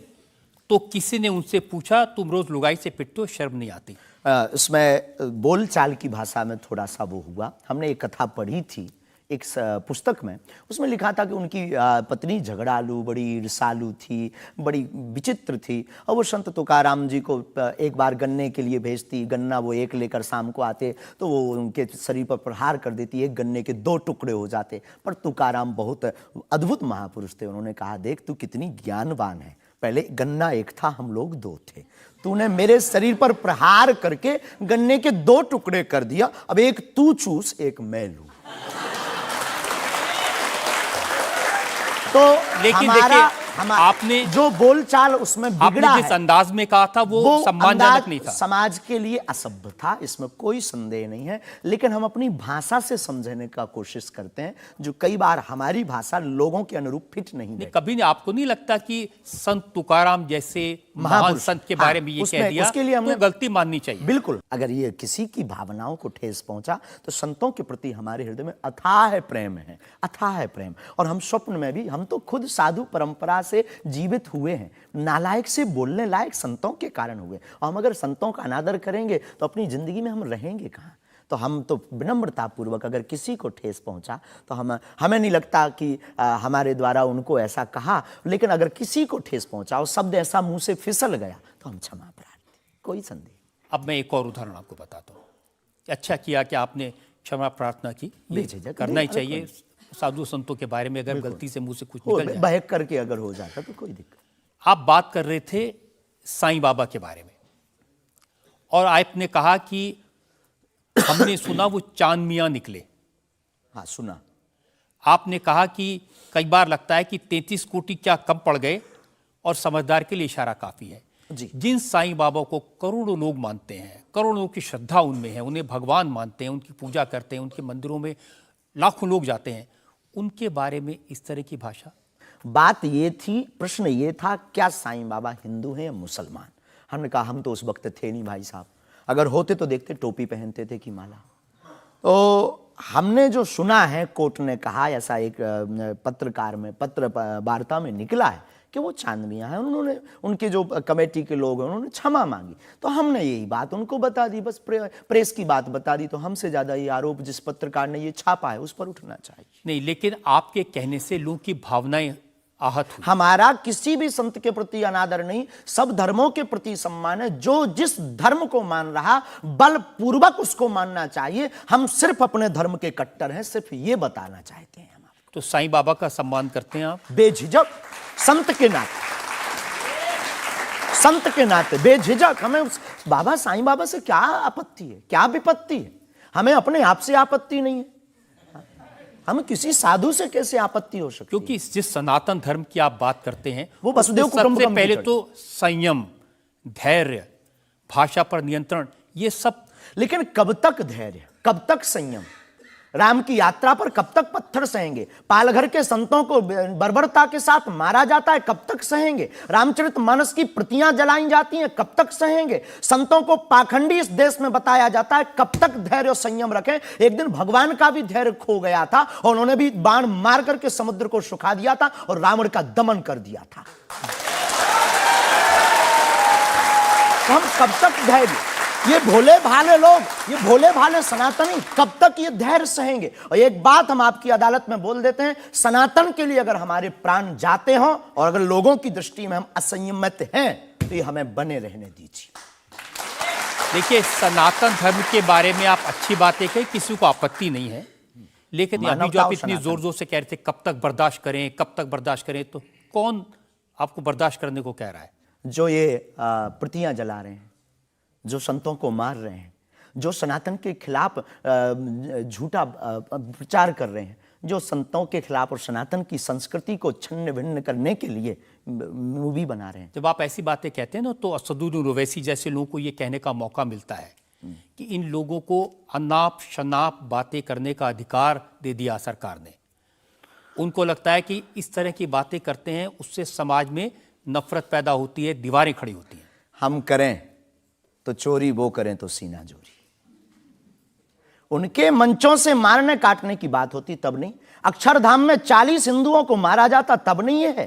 तो किसी ने उनसे पूछा, तुम रोज लुगाई से पिटते हो, शर्म नहीं आती? इसमें बोलचाल की भाषा में थोड़ा सा वो हुआ। हमने एक कथा पढ़ी थी एक पुस्तक में, उसमें लिखा था कि उनकी पत्नी झगड़ालू, बड़ी ईर्षालु थी, बड़ी विचित्र थी, और वो संत तुकाराम जी को एक बार गन्ने के लिए भेजती, गन्ना वो एक लेकर शाम को आते तो वो उनके शरीर पर प्रहार कर देती, एक गन्ने के 2 टुकड़े हो जाते। पर तुकाराम बहुत अद्भुत महापुरुष थे, उन्होंने कहा, देख तू कितनी ज्ञानवान है, पहले गन्ना एक था, हम लोग 2 थे, तूने मेरे शरीर पर प्रहार करके गन्ने के 2 टुकड़े कर दिया, अब एक तू चूस एक मैं लूं। तो लेकिन आपने जो बोलचाल उसमें बिगड़ा है, जिस अंदाज में कहा था वो सम्मानजनक नहीं था, समाज के लिए असभ्य था, इसमें कोई संदेह नहीं है। लेकिन हम अपनी भाषा से समझने का कोशिश करते हैं, जो कई बार हमारी भाषा लोगों के अनुरूप फिट नहीं है। कभी आपको नहीं लगता कि संत तुकाराम जैसे महान संत के बारे में ये कह दिया, उसके लिए हमें तो गलती माननी चाहिए? बिल्कुल, अगर ये किसी की भावनाओं को ठेस पहुंचा तो संतों के प्रति हमारे हृदय में अथाह प्रेम है, अथाह प्रेम। और हम स्वप्न में भी, हम तो खुद साधु परंपरा से जीवित हुए हैं, नालायक से बोलने लायक संतों के कारण हुए, और हम अगर संतों का अनादर करेंगे तो अपनी जिंदगी में हम रहेंगे कहाँ? तो हम तो विनम्रता पूर्वक अगर किसी को ठेस पहुंचा तो हमें नहीं लगता कि हमारे द्वारा उनको ऐसा कहा, लेकिन अगर किसी को ठेस पहुंचा और शब्द ऐसा मुंह से फिसल गया तो हम क्षमा प्रार्थी, कोई संदेह। अब मैं एक और उदाहरण आपको बताता हूँ। अच्छा किया कि आपने क्षमा प्रार्थना की, करना ही चाहिए साधु संतों के बारे में, अगर गलती से मुंह से कुछ निकल जाए, बहक करके अगर हो जाता तो कोई दिक्कत। आप बात कर रहे थे साईं बाबा के बारे में, और आपने कहा कि हमने सुना वो चांद मियां निकले। हाँ, सुना। आपने कहा कि कई बार लगता है कि 33 कोटि क्या कम पड़ गए, और समझदार के लिए इशारा काफी है जी। जिन साईं बाबा को करोड़ों लोग मानते हैं, करोड़ों लोग की श्रद्धा उनमें है, उन्हें भगवान मानते हैं, उनकी पूजा करते हैं, उनके मंदिरों में लाखों लोग जाते हैं, उनके बारे में इस तरह की भाषा? बात ये थी, प्रश्न ये था, क्या साईं बाबा हिंदू हैं या मुसलमान? हमने कहा हम तो उस वक्त थे नहीं भाई साहब, अगर होते तो देखते टोपी पहनते थे कि माला। तो हमने जो सुना है, कोर्ट ने कहा, ऐसा एक पत्रकार में पत्र वार्ता में निकला है कि वो चांद मियां हैं। उन्होंने, उनके जो कमेटी के लोग हैं, उन्होंने क्षमा मांगी। तो हमने यही बात उनको बता दी, बस प्रेस की बात बता दी। तो हमसे ज्यादा ये आरोप जिस पत्रकार ने ये छापा है उस पर उठना चाहिए। नहीं, लेकिन आपके कहने से लोगों की भावनाएं आहत हुई। हमारा किसी भी संत के प्रति अनादर नहीं, सब धर्मों के प्रति सम्मान है। जो जिस धर्म को मान रहा, बलपूर्वक उसको मानना चाहिए। हम सिर्फ अपने धर्म के कट्टर हैं, सिर्फ ये बताना चाहते हैं हम आपको। तो साईं बाबा का सम्मान करते हैं आप? बेझिझक, संत के नाते, संत के नाते बेझिझक। हमें बाबा साईं बाबा से क्या आपत्ति है, क्या विपत्ति है? हमें अपने आप से आपत्ति नहीं है, हम किसी साधु से कैसे आपत्ति हो सकती है? क्योंकि जिस सनातन धर्म की आप बात करते हैं, वो वसुदेव उसमें कुटुंबकम सबसे की पहले जड़। तो संयम, धैर्य, भाषा पर नियंत्रण, ये सब। लेकिन कब तक धैर्य, कब तक संयम? राम की यात्रा पर कब तक पत्थर सहेंगे? पालघर के संतों को बर्बरता के साथ मारा जाता है, कब तक सहेंगे? रामचरितमानस की प्रतियां जलाई जाती हैं, कब तक सहेंगे? संतों को पाखंडी इस देश में बताया जाता है, कब तक धैर्य और संयम रखें? एक दिन भगवान का भी धैर्य खो गया था और उन्होंने भी बाण मार करके समुद्र को सुखा दिया था और रावण का दमन कर दिया था। तो हम कब तक धैर्य, ये भोले भाले लोग, ये भोले भाले सनातनी कब तक ये धैर्य सहेंगे? और एक बात हम आपकी अदालत में बोल देते हैं, सनातन के लिए अगर हमारे प्राण जाते हों और अगर लोगों की दृष्टि में हम असंयमित हैं तो ये हमें बने रहने दीजिए। देखिए, सनातन धर्म के बारे में आप अच्छी बातें कही, किसी को आपत्ति नहीं है, लेकिन अभी जो आप इतनी जोर जोर से कह रहे थे कब तक बर्दाश्त करें, कब तक बर्दाश्त करें, तो कौन आपको बर्दाश्त करने को कह रहा है? जो ये प्रतियां जला रहे हैं, जो संतों को मार रहे हैं, जो सनातन के खिलाफ झूठा प्रचार कर रहे हैं, जो संतों के खिलाफ और सनातन की संस्कृति को छिन्न भिन्न करने के लिए मूवी बना रहे हैं। जब आप ऐसी बातें कहते हैं ना, तो असदुद्दीन ओवैसी जैसे लोगों को ये कहने का मौका मिलता है कि इन लोगों को अनाप शनाप बातें करने का अधिकार दे दिया सरकार ने। उनको लगता है कि इस तरह की बातें करते हैं उससे समाज में नफरत पैदा होती है, दीवारें खड़ी होती हैं। हम करें तो चोरी, वो करें तो सीना जोरी। उनके मंचों से मारने काटने की बात होती तब नहीं, अक्षरधाम में 40 हिंदुओं को मारा जाता तब नहीं ये है।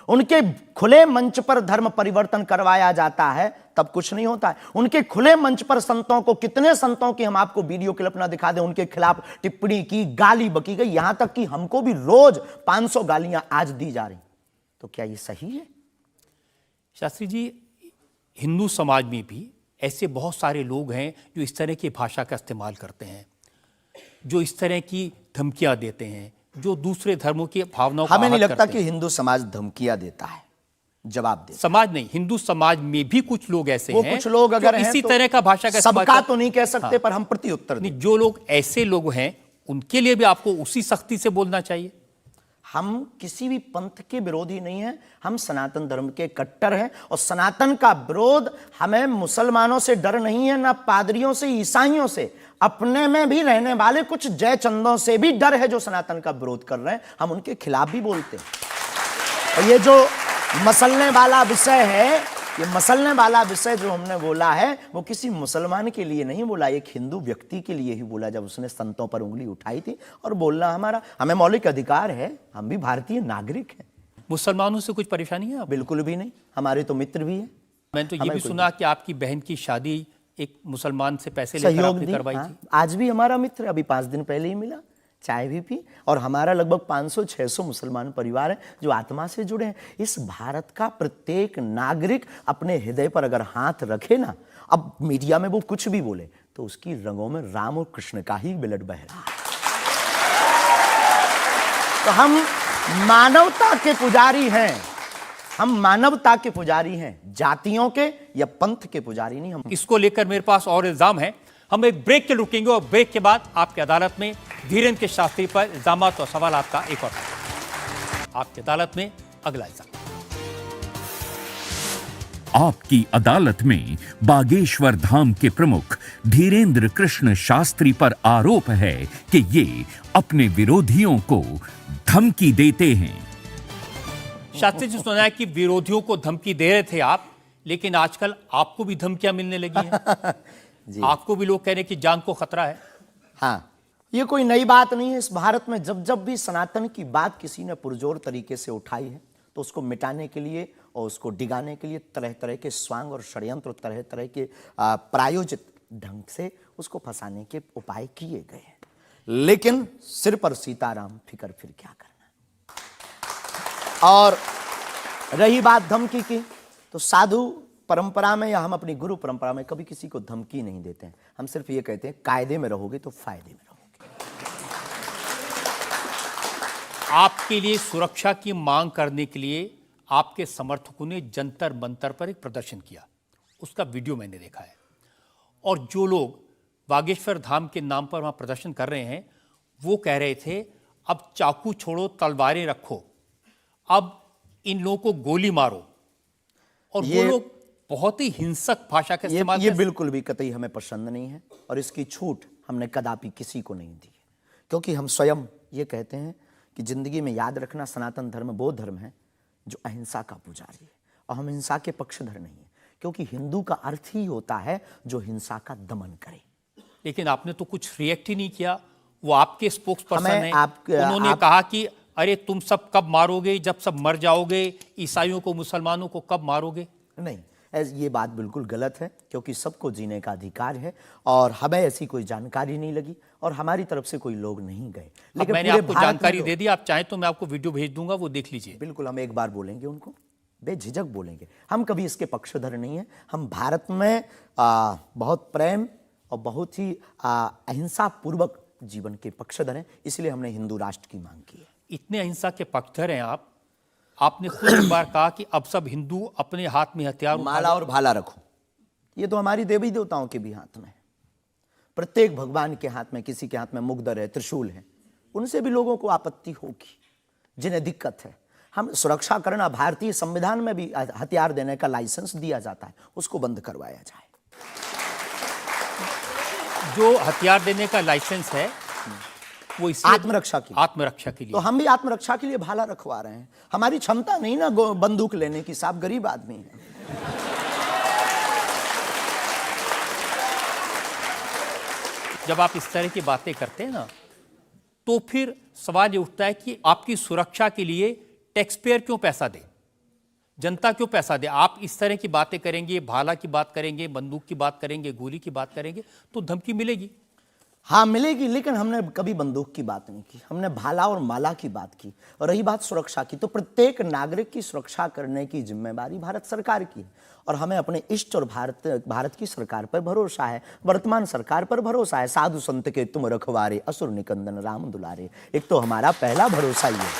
उनके खुले मंच पर धर्म परिवर्तन करवाया जाता है तब कुछ नहीं होता है। उनके खुले मंच पर संतों को, कितने संतों की हम आपको वीडियो क्लिप ना दिखा दें, उनके खिलाफ टिप्पणी की, गाली बकी गई, यहां तक कि हमको भी रोज 500 गालियां आज दी जा रही। तो क्या ये सही है? शास्त्री जी, हिंदू समाज में भी ऐसे बहुत सारे लोग हैं जो इस तरह की भाषा का इस्तेमाल करते हैं, जो इस तरह की धमकियां देते हैं, जो दूसरे धर्मों की भावनाओं को हमें नहीं आहत लगता करते कि हैं। हिंदू समाज धमकियां देता है, जवाब दे। समाज नहीं, हिंदू समाज में भी कुछ लोग ऐसे वो हैं, कुछ लोग अगर जो हैं इसी तो तरह का भाषा का इस्तेमाल सबका कर- तो नहीं कह सकते, पर हम प्रति उत्तर दें। नहीं, जो लोग ऐसे लोग हैं उनके लिए भी आपको उसी सख्ती से बोलना चाहिए। हम किसी भी पंथ के विरोधी नहीं हैं, हम सनातन धर्म के कट्टर हैं और सनातन का विरोध, हमें मुसलमानों से डर नहीं है, ना पादरियों से, ईसाइयों से, अपने में भी रहने वाले कुछ जयचंदों से भी डर है जो सनातन का विरोध कर रहे हैं। हम उनके खिलाफ भी बोलते हैं। और ये जो मसलने वाला विषय है, ये मसलने वाला विषय जो हमने बोला है वो किसी मुसलमान के लिए नहीं बोला, एक हिंदू व्यक्ति के लिए ही बोला जब उसने संतों पर उंगली उठाई थी। और बोलना हमारा, हमें मौलिक अधिकार है, हम भी भारतीय नागरिक हैं। मुसलमानों से कुछ परेशानी है आप? बिल्कुल भी नहीं, हमारे तो मित्र भी हैं। मैंने तो ये हमें भी कोई सुना कि आपकी बहन की शादी एक मुसलमान से पैसे लेकर सहयोग आपने दी। करवाई हाँ, थी। आज भी हमारा मित्र, अभी 5 दिन पहले ही मिला, चाय भी पी। और हमारा लगभग 500-600 मुसलमान परिवार हैं जो आत्मा से जुड़े हैं। इस भारत का प्रत्येक नागरिक अपने हृदय पर अगर हाथ रखे ना, अब मीडिया में वो कुछ भी बोले तो उसकी रंगों में राम और कृष्ण का ही ब्लड बह रहा है। तो हम मानवता के पुजारी हैं, हम मानवता के पुजारी हैं, जातियों के या पंथ के पुजारी नहीं। हम इसको लेकर मेरे पास और इल्जाम है। हम एक ब्रेक के रुकेंगे और ब्रेक के बाद आपकी अदालत में धीरेन्द्र के शास्त्री पर इल्जामात और सवाल आपका एक और आपकी अदालत में अगला इल्जाम। आपकी अदालत में बागेश्वर धाम के प्रमुख धीरेन्द्र कृष्ण शास्त्री पर आरोप है कि ये अपने विरोधियों को धमकी देते हैं। शास्त्री जी, सुना है कि विरोधियों को धमकी दे रहे थे आप, लेकिन आजकल आपको भी धमकियां मिलने लगी हैं। आपको भी लोग कह रहे हैं कि जान को खतरा है। हाँ, ये कोई नई बात नहीं है। इस भारत में जब जब भी सनातन की बात किसी ने पुरजोर तरीके से उठाई है तो उसको मिटाने के लिए और उसको डिगाने के लिए तरह तरह के स्वांग और षड्यंत्र, तरह तरह के प्रायोजित ढंग से उसको फंसाने के उपाय किए गए हैं। लेकिन सिर पर सीताराम, फिकर फिर क्या करना। और रही बात धमकी की, तो साधु परंपरा में या हम अपनी गुरु परंपरा में कभी किसी को धमकी नहीं देते हैं। हम सिर्फ ये कहते हैं कायदे में रहोगे तो फायदे में रहोगे। आपके लिए सुरक्षा की मांग करने के लिए आपके समर्थकों ने जंतर मंतर पर एक प्रदर्शन किया, उसका वीडियो मैंने देखा है। और जो लोग बागेश्वर धाम के नाम पर वहां प्रदर्शन कर रहे हैं, वो कह रहे थे अब चाकू छोड़ो, तलवारें रखो, अब इन लोगों को गोली मारो। और वो लोग बहुत ही हिंसक भाषा का इस्तेमाल ये बिल्कुल भी कतई हमें पसंद नहीं है और इसकी छूट हमने कदापि किसी को नहीं दी है, क्योंकि हम स्वयं ये कहते हैं कि जिंदगी में याद रखना, सनातन धर्म वो धर्म है जो अहिंसा का पुजारी है और हम हिंसा के पक्षधर नहीं है, क्योंकि हिंदू का अर्थ ही होता है जो हिंसा का दमन करे। लेकिन आपने तो कुछ रिएक्ट ही नहीं किया। वो आपके स्पोक्स पर्सन हैं, उन्होंने कहा कि अरे तुम सब कब मारोगे, जब सब मर जाओगे, ईसाइयों को, मुसलमानों को कब मारोगे। नहीं, ये बात बिल्कुल गलत है, क्योंकि सबको जीने का अधिकार है और हमें ऐसी कोई जानकारी नहीं लगी और हमारी तरफ से कोई लोग नहीं गए। लेकिन मैंने आपको जानकारी दे दी, आप चाहें तो मैं आपको वीडियो भेज दूंगा, वो देख लीजिए। बिल्कुल, हम एक बार बोलेंगे उनको, बेझिझक बोलेंगे। हम कभी इसके पक्षधर नहीं है। हम भारत में बहुत प्रेम और बहुत ही अहिंसा पूर्वक जीवन के पक्षधर हैं, इसलिए हमने हिंदू राष्ट्र की मांग की है। इतने अहिंसा के पक्षधर हैं आप, आपने खुद एक बार कहा कि अब सब हिंदू अपने हाथ में हथियार, माला और भाला रखो। ये तो हमारी देवी देवताओं के भी हाथ में है। प्रत्येक भगवान के हाथ में, किसी के हाथ में मुगदर है, त्रिशूल है, उनसे भी लोगों को आपत्ति होगी जिन्हें दिक्कत है। हम सुरक्षा करना, भारतीय संविधान में भी हथियार देने का लाइसेंस दिया जाता है, उसको बंद करवाया जाए। जो हथियार देने का लाइसेंस है वो आत्मरक्षा के लिए। तो हम भी आत्मरक्षा के लिए भाला रखवा रहे हैं। हमारी क्षमता नहीं ना बंदूक लेने की, साहब गरीब आदमी है। जब आप इस तरह की बातें करते हैं ना, तो फिर सवाल ये उठता है कि आपकी सुरक्षा के लिए टैक्स पेयर क्यों पैसा दे, जनता क्यों पैसा दे। आप इस तरह की बातें करेंगे, भाला की बात करेंगे, बंदूक की बात करेंगे, गोली की बात करेंगे, तो धमकी मिलेगी। हाँ मिलेगी, लेकिन हमने कभी बंदूक की बात नहीं की, हमने भाला और माला की बात की। और रही बात सुरक्षा की, तो प्रत्येक नागरिक की सुरक्षा करने की जिम्मेदारी भारत सरकार की है और हमें अपने इष्ट और भारत की सरकार पर भरोसा है, वर्तमान सरकार पर भरोसा है। साधु संत के तुम रखवारे, असुर निकंदन राम दुलारे, एक तो हमारा पहला भरोसा ही है।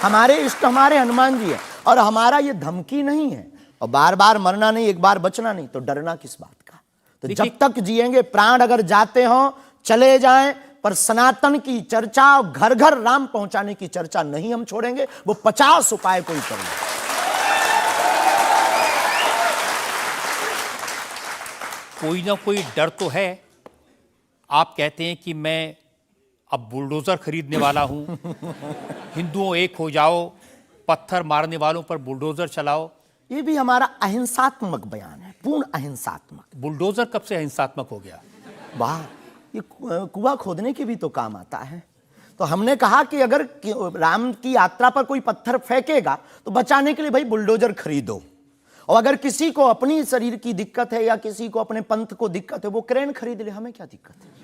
हमारे इष्ट हमारे हनुमान जी है और हमारा ये धमकी नहीं है। और बार बार मरना नहीं, एक बार बचना नहीं, तो डरना किस बात का। तो जब तक जिएंगे, प्राण अगर जाते हो चले जाएं, पर सनातन की चर्चा, घर घर राम पहुंचाने की चर्चा नहीं हम छोड़ेंगे। वो 50 उपाय कोई करेंगे। कोई ना कोई डर तो है। आप कहते हैं कि मैं अब बुलडोजर खरीदने वाला हूं, हिंदुओं एक हो जाओ, पत्थर मारने वालों पर बुलडोजर चलाओ। ये भी हमारा अहिंसात्मक बयान है, पूर्ण अहिंसात्मक। बुलडोजर कब से अहिंसात्मक हो गया? वाह, ये कुआं खोदने के भी तो काम आता है। तो हमने कहा कि अगर राम की यात्रा पर कोई पत्थर फेंकेगा तो बचाने के लिए भाई बुलडोजर खरीदो। और अगर किसी को अपनी शरीर की दिक्कत है या किसी को अपने पंथ को दिक्कत है, वो क्रेन खरीद ले, हमें क्या दिक्कत है।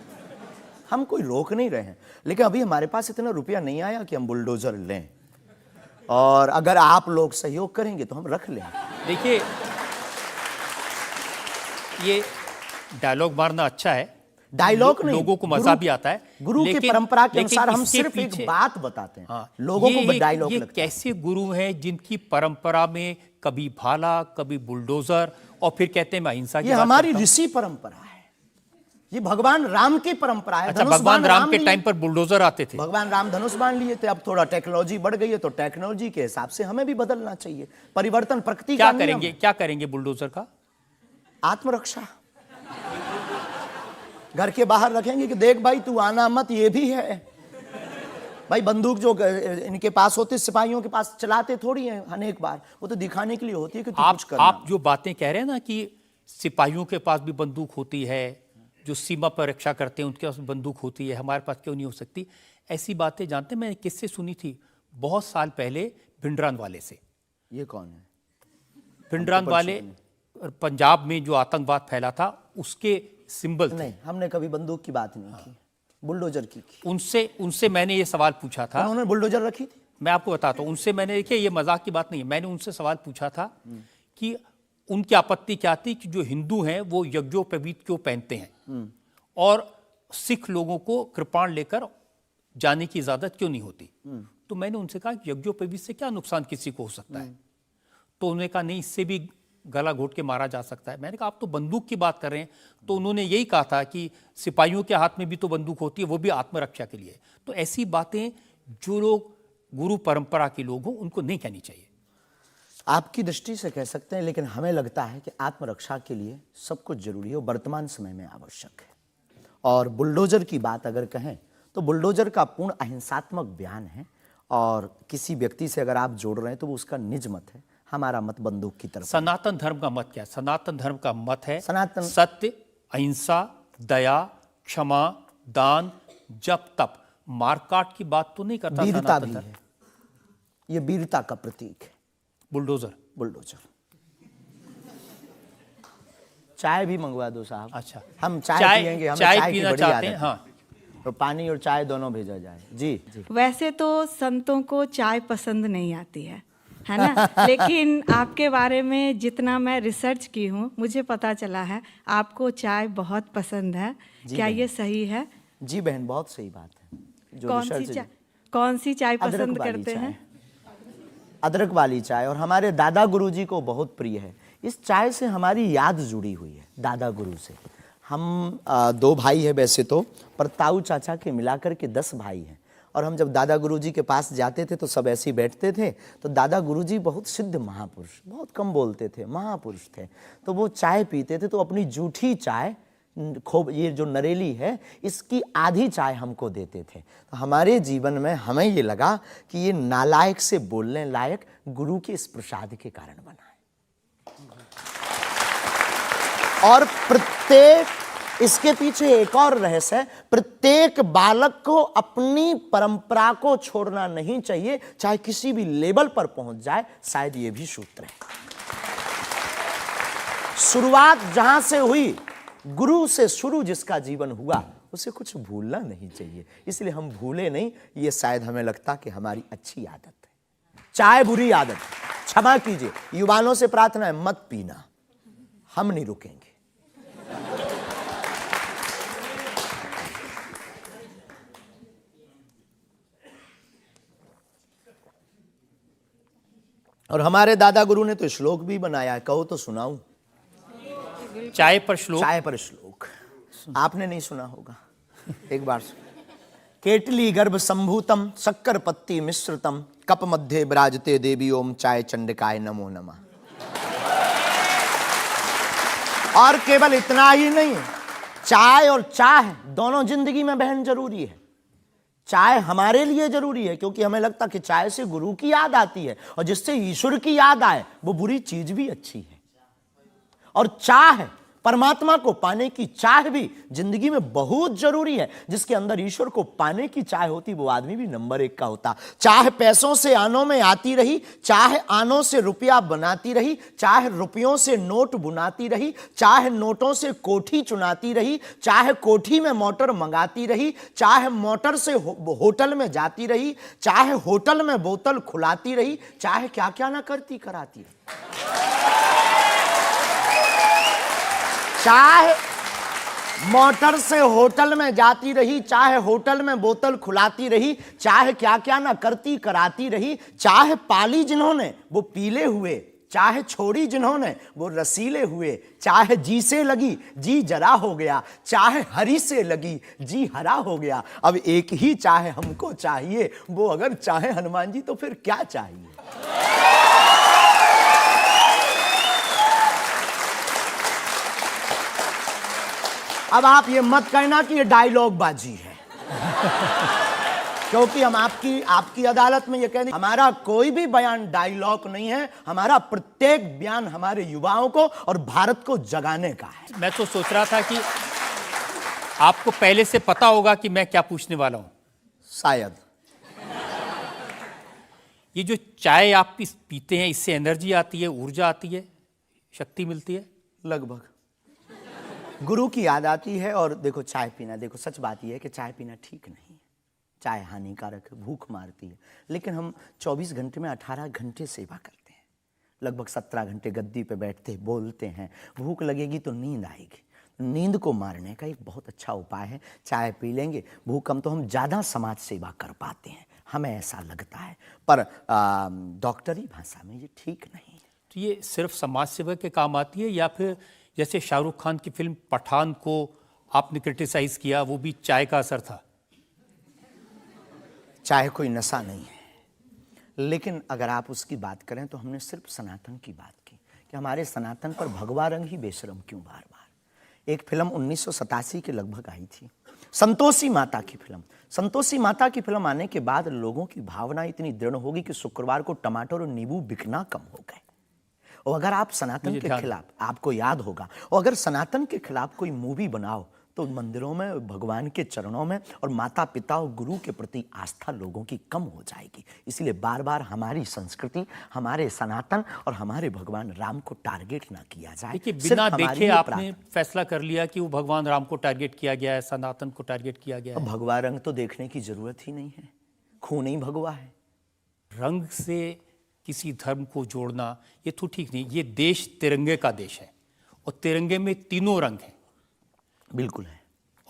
हम कोई रोक नहीं रहे हैं, लेकिन अभी हमारे पास इतना रुपया नहीं आया कि हम बुलडोजर लें। और अगर आप लोग सहयोग करेंगे तो हम रख लेंगे। देखिए, ये डायलॉग मारना अच्छा है, डायलॉग नहीं, लोगों को मजा भी आता है। गुरु की परंपरा के अनुसार हम सिर्फ एक बात बताते हैं। हाँ, लोगों को डायलॉग ये लगता है। कैसे गुरु हैं जिनकी परंपरा में कभी भाला, कभी बुलडोजर, और फिर कहते हैं मैं अहिंसा की ये बात हमारी करता हूं। ऋषि परंपरा है। ये भगवान राम की परंपरा है। अच्छा, धनुष भगवान बाण राम के लिए। टाइम पर बुलडोजर आते थे। भगवान राम धनुष बाण लिए थे। अब थोड़ा टेक्नोलॉजी बढ़ गई है तो टेक्नोलॉजी के हिसाब से हमें भी बदलना चाहिए। परिवर्तन प्रकृति क्या का नियम करेंगे, है। क्या करेंगे बुलडोजर का? आत्मरक्षा। घर के बाहर रखेंगे कि देख भाई तू आना मत, ये भी है भाई। बंदूक जो इनके पास होती, सिपाहियों के पास चलाते थोड़ी हैं अनेक बार, वो तो दिखाने के लिए होती है कि तू कुछ करना। आप जो बातें कह रहे हैं ना कि सिपाहियों के पास भी बंदूक होती है, जो सीमा पर रक्षा करते हैं उनके पास बंदूक होती है, हमारे पास क्यों नहीं हो सकती? ऐसी बातें जानते हैं, मैंने किससे सुनी थी बहुत साल पहले, भिंडरान वाले से। ये कौन है? भिंडरान वाले पंजाब में जो आतंकवाद फैला था उसके सिंबल थे। नहीं, हमने कभी बंदूक की बात नहीं की, बुलडोजर की। उनसे मैंने ये सवाल पूछा था। उन्होंने बुलडोजर रखी थी। मैं आपको बताता हूँ, उनसे मैंने, देखिए ये मजाक की बात नहीं है, मैंने उनसे सवाल पूछा था कि उनकी आपत्ति क्या थी कि जो हिंदू हैं वो यज्ञोपवीत क्यों पहनते हैं और सिख लोगों को कृपाण लेकर जाने की इजाजत क्यों नहीं होती। तो मैंने उनसे कहा कि यज्ञोपवीत से क्या नुकसान किसी को हो सकता है? तो उन्होंने कहा नहीं, इससे भी गला घोट के मारा जा सकता है। मैंने कहा आप तो बंदूक की बात कर रहे हैं। तो उन्होंने यही कहा था कि सिपाहियों के हाथ में भी तो बंदूक होती है, वो भी आत्मरक्षा के लिए। तो ऐसी बातें जो लोग गुरु परंपरा के लोग हों उनको नहीं कहनी चाहिए। आपकी दृष्टि से कह सकते हैं, लेकिन हमें लगता है कि आत्मरक्षा के लिए सब कुछ जरूरी है और वर्तमान समय में आवश्यक है। और बुलडोजर की बात अगर कहें तो बुलडोजर का पूर्ण अहिंसात्मक बयान है और किसी व्यक्ति से अगर आप जोड़ रहे हैं तो वो उसका निज मत है। हमारा मत बंदूक की तरफ। सनातन धर्म का मत क्या है? सनातन धर्म का मत है सनातन सत्य, अहिंसा, दया, क्षमा, दान, जप, तप। मारकाट की बात तो नहीं करता। वीरता सनातन भी धर्म। है, ये वीरता का प्रतीक है बुलडोजर। बुलडोजर। चाय भी मंगवा दो साहब। अच्छा, हम चाय पियेंगे, हमें चाय चाय की पीना बड़ी चाहते हैं। आदत है। हाँ, तो पानी और चाय दोनों भेजा जाए। जी जी। वैसे तो संतों को चाय पसंद नहीं आती है ना? लेकिन आपके बारे में जितना मैं रिसर्च की हूँ मुझे पता चला है आपको चाय बहुत पसंद है। क्या ये सही है? जी बहन, बहुत सही बात है। जो कौन सी चाय अदरक पसंद वाली करते चाय। हैं? अदरक वाली चाय, और हमारे दादा गुरुजी को बहुत प्रिय है। इस चाय से हमारी याद जुड़ी हुई है दादा गुरु से। हम 2 भाई हैं वैसे तो, पर ताऊ चाचा के मिलाकर के 10 भाई हैं। और हम जब दादा गुरुजी के पास जाते थे तो सब ऐसे ही बैठते थे। तो दादा गुरुजी बहुत सिद्ध महापुरुष, बहुत कम बोलते थे, महापुरुष थे। तो वो चाय पीते थे तो अपनी जूठी चाय, खूब ये जो नरेली है, इसकी आधी चाय हमको देते थे। तो हमारे जीवन में हमें ये लगा कि ये नालायक से बोलने लायक गुरु के इस प्रसाद के कारण बना है। और प्रत्येक, इसके पीछे एक और रहस्य है, प्रत्येक बालक को अपनी परंपरा को छोड़ना नहीं चाहिए, चाहे किसी भी लेवल पर पहुंच जाए। शायद ये भी सूत्र है। शुरुआत जहां से हुई, गुरु से शुरू जिसका जीवन हुआ, उसे कुछ भूलना नहीं चाहिए। इसलिए हम भूले नहीं, ये शायद हमें लगता कि हमारी अच्छी आदत है। चाय बुरी आदत, क्षमा कीजिए। युवाओं से प्रार्थना है, मत पीना, हम नहीं रुकेंगे। और हमारे दादा गुरु ने तो श्लोक भी बनाया है, कहो तो सुनाऊं? चाय पर श्लोक। चाय पर श्लोक आपने नहीं सुना होगा, एक बार सुन। केटली गर्भ संभूतम शक्कर पत्ती मिश्रितम कप मध्य विराजते देवी ओम चाय चंडिकाय नमो नमः। और केवल इतना ही नहीं, चाय और चाह दोनों जिंदगी में बहन जरूरी है। चाय हमारे लिए जरूरी है क्योंकि हमें लगता कि चाय से गुरु की याद आती है, और जिससे ईश्वर की याद आए वो बुरी चीज भी अच्छी है। और चाह, परमात्मा को पाने की चाह भी जिंदगी में बहुत जरूरी है। जिसके अंदर ईश्वर को पाने की चाह होती, वो आदमी भी नंबर 1 का होता। चाह पैसों से आनों में आती रही, चाह आनों से रुपया बनाती रही, चाह रुपयों से नोट बुनाती रही, चाह नोटों से कोठी चुनाती रही, चाहे कोठी में मोटर मंगाती रही, चाहे मोटर से होटल में जाती रही, चाहे होटल में बोतल खुलाती रही, चाहे क्या क्या ना करती कराती रही। चाहे मोटर से होटल में जाती रही, चाहे होटल में बोतल खुलाती रही, चाहे क्या क्या ना करती कराती रही, चाहे पाली जिन्होंने वो पीले हुए चाहे छोड़ी जिन्होंने वो रसीले हुए, चाहे जी से लगी जी जरा हो गया, चाहे हरी से लगी जी हरा हो गया। अब एक ही चाहे हमको चाहिए, वो अगर चाहे हनुमान जी तो फिर क्या चाहिए। अब आप ये मत कहना कि ये डायलॉग बाजी है क्योंकि हम आपकी अदालत में ये कह दें, हमारा कोई भी बयान डायलॉग नहीं है, हमारा प्रत्येक बयान हमारे युवाओं को और भारत को जगाने का है। मैं तो सोच रहा था कि आपको पहले से पता होगा कि मैं क्या पूछने वाला हूं। शायद ये जो चाय आप पीते हैं, इससे एनर्जी आती है, ऊर्जा आती है, शक्ति मिलती है? लगभग गुरु की याद आती है। और देखो चाय पीना, देखो सच बात यह है कि चाय पीना ठीक नहीं है, चाय हानिकारक है, भूख मारती है। लेकिन हम 24 घंटे में 18 घंटे सेवा करते हैं, लगभग 17 घंटे गद्दी पे बैठते बोलते हैं। भूख लगेगी तो नींद आएगी, नींद को मारने का एक बहुत अच्छा उपाय है चाय पी लेंगे। भूख कम तो हम ज़्यादा समाज सेवा कर पाते हैं, हमें ऐसा लगता है, पर डॉक्टरी भाषा में ये ठीक नहीं है। तो ये सिर्फ समाज सेवा के काम आती है, या फिर जैसे शाहरुख खान की फिल्म पठान को आपने क्रिटिसाइज किया, वो भी चाय का असर था? चाहे कोई नशा नहीं है, लेकिन अगर आप उसकी बात करें तो हमने सिर्फ सनातन की बात की कि हमारे सनातन पर भगवा रंग ही बेशरम क्यों बार बार। एक फिल्म 1987 के लगभग आई थी, संतोषी माता की फिल्म। संतोषी माता की फिल्म आने के बाद लोगों की भावना इतनी दृढ़ होगी कि शुक्रवार को टमाटर और नींबू बिकना कम हो गए। और अगर आप सनातन के खिलाफ, आपको याद होगा, और अगर सनातन के खिलाफ कोई मूवी बनाओ तो मंदिरों में, भगवान के चरणों में और माता पिता और गुरु के प्रति आस्था लोगों की कम हो जाएगी। इसलिए बार बार हमारी संस्कृति, हमारे सनातन और हमारे भगवान राम को टारगेट ना किया जाए। देखिए, बिना देखे आपने फैसला कर लिया कि वो भगवान राम को टारगेट किया गया है, सनातन को टारगेट किया गया है। भगवा रंग तो देखने की जरूरत ही नहीं है, खून ही भगवा है। रंग से किसी धर्म को जोड़ना ये तो ठीक नहीं। ये देश तिरंगे का देश है और तिरंगे में तीनों रंग हैं। बिल्कुल है,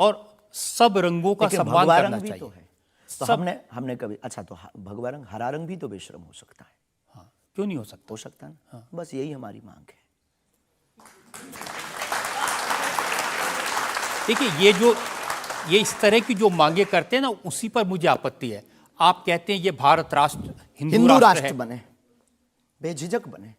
और सब रंगों का सम्मान करना चाहिए। तो है, तो हमने कभी, अच्छा तो भगवा रंग, हरा रंग भी तो बेशरम हो सकता है। हाँ, क्यों नहीं हो सकता? हो सकता है ना। हाँ। बस यही हमारी मांग है। देखिए, ये इस तरह की जो मांगे करते हैं ना, उसी पर मुझे आपत्ति है। आप कहते हैं ये भारत राष्ट्र हिंदू राष्ट्र बने, बेझिझक बने,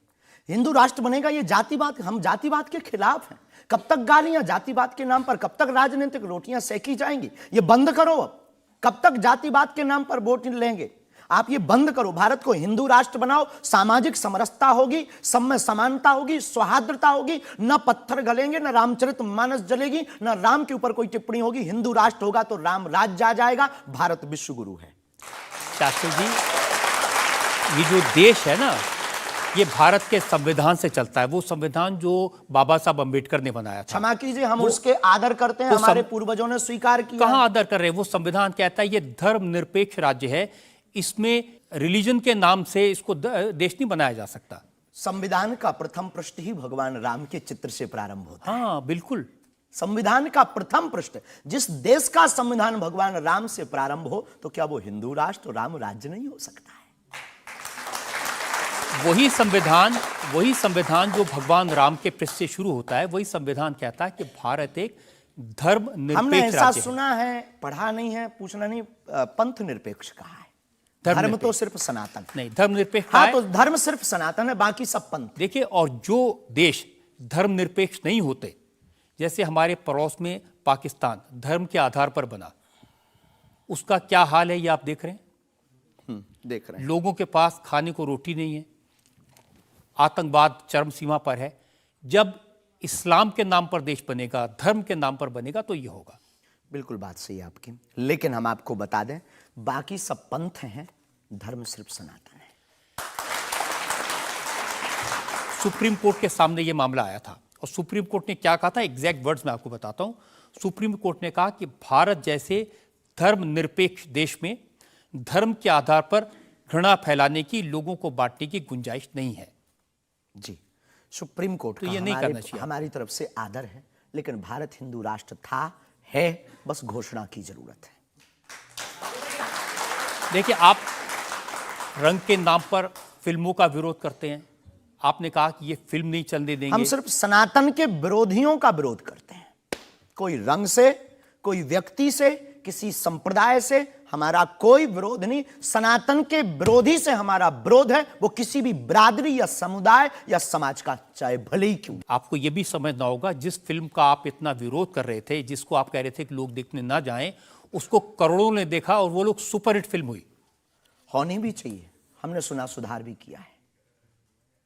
हिंदू राष्ट्र बनेगा। ये जातिवाद, हम जातिवाद के खिलाफ हैं। कब तक गालियां जातिवाद के नाम पर, कब तक राजनीतिक रोटियां सेकी जाएंगी? ये बंद करो अब। कब तक जातिवाद के नाम पर वोट लेंगे? आप ये बंद करो, भारत को हिंदू राष्ट्र बनाओ। सामाजिक समरसता होगी, सब में समानता होगी, सौहार्दता होगी, न पत्थर गलेंगे, न रामचरितमानस जलेगी, न राम के ऊपर कोई टिप्पणी होगी। हिंदू राष्ट्र होगा तो राम राज्य आ जाएगा। भारत विश्व गुरु है। शास्त्री जी, ये जो देश है ना, ये भारत के संविधान से चलता है। वो संविधान जो बाबा साहब अंबेडकर ने बनाया था। क्षमा कीजिए, हम उसके आदर करते हैं, हमारे पूर्वजों ने स्वीकार किया। कहां आदर कर रहे हैं? वो संविधान कहता है ये धर्मनिरपेक्ष राज्य है, इसमें रिलीजन के नाम से इसको देश नहीं बनाया जा सकता। संविधान का प्रथम पृष्ठ ही भगवान राम के चित्र से प्रारंभ होता है। हाँ, बिल्कुल। संविधान का प्रथम पृष्ठ, जिस देश का संविधान भगवान राम से प्रारंभ हो, तो क्या वो हिंदू राष्ट्र, राम राज्य नहीं हो सकता है? वही संविधान जो भगवान राम के पृष्ठ से शुरू होता है, वही संविधान कहता है कि भारत एक धर्मनिरपेक्ष हमने राज्य ऐसा है। सुना है, पढ़ा नहीं है, पूछना नहीं, पंथ निरपेक्ष कहा है। धर्म तो सिर्फ सनातन नहीं, धर्मनिरपेक्ष। हाँ, तो धर्म सिर्फ सनातन है, बाकी सब पंथ। देखिए, और जो देश धर्मनिरपेक्ष नहीं होते, जैसे हमारे पड़ोस में पाकिस्तान धर्म के आधार पर बना, उसका क्या हाल है ये आप देख रहे हैं। देख रहे हैं, लोगों के पास खाने को रोटी नहीं है, आतंकवाद चरम सीमा पर है। जब इस्लाम के नाम पर देश बनेगा, धर्म के नाम पर बनेगा, तो ये होगा। बिल्कुल बात सही है आपकी, लेकिन हम आपको बता दें, बाकी सब पंथ हैं, धर्म सिर्फ सनातन है। सुप्रीम कोर्ट के सामने ये मामला आया था, और सुप्रीम कोर्ट ने क्या कहा था, एग्जैक्ट वर्ड्स मैं आपको बताता हूं। सुप्रीम कोर्ट ने कहा कि भारत जैसे धर्मनिरपेक्ष देश में धर्म के आधार पर घृणा फैलाने की, लोगों को बांटने की गुंजाइश नहीं है। जी, सुप्रीम कोर्ट तो का ये नहीं करना चाहिए। हमारी तरफ से आदर है, लेकिन भारत हिंदू राष्ट्र था, है, बस घोषणा की जरूरत है। देखिए, आप रंग के नाम पर फिल्मों का विरोध करते हैं, आपने कहा कि ये फिल्म नहीं चलने देंगे। हम सिर्फ सनातन के विरोधियों का विरोध करते हैं, कोई रंग से, कोई व्यक्ति से, किसी संप्रदाय से हमारा कोई विरोध नहीं। सनातन के विरोधी से हमारा विरोध है, वो किसी भी बिरादरी या समुदाय या समाज का, चाहे भले ही क्यों। आपको यह भी समझना होगा, जिस फिल्म का आप इतना विरोध कर रहे थे, जिसको आप कह रहे थे कि लोग देखने ना जाएं, उसको करोड़ों ने देखा और वो लोग सुपरहिट फिल्म हुई। होनी भी चाहिए। हमने सुना सुधार भी किया है,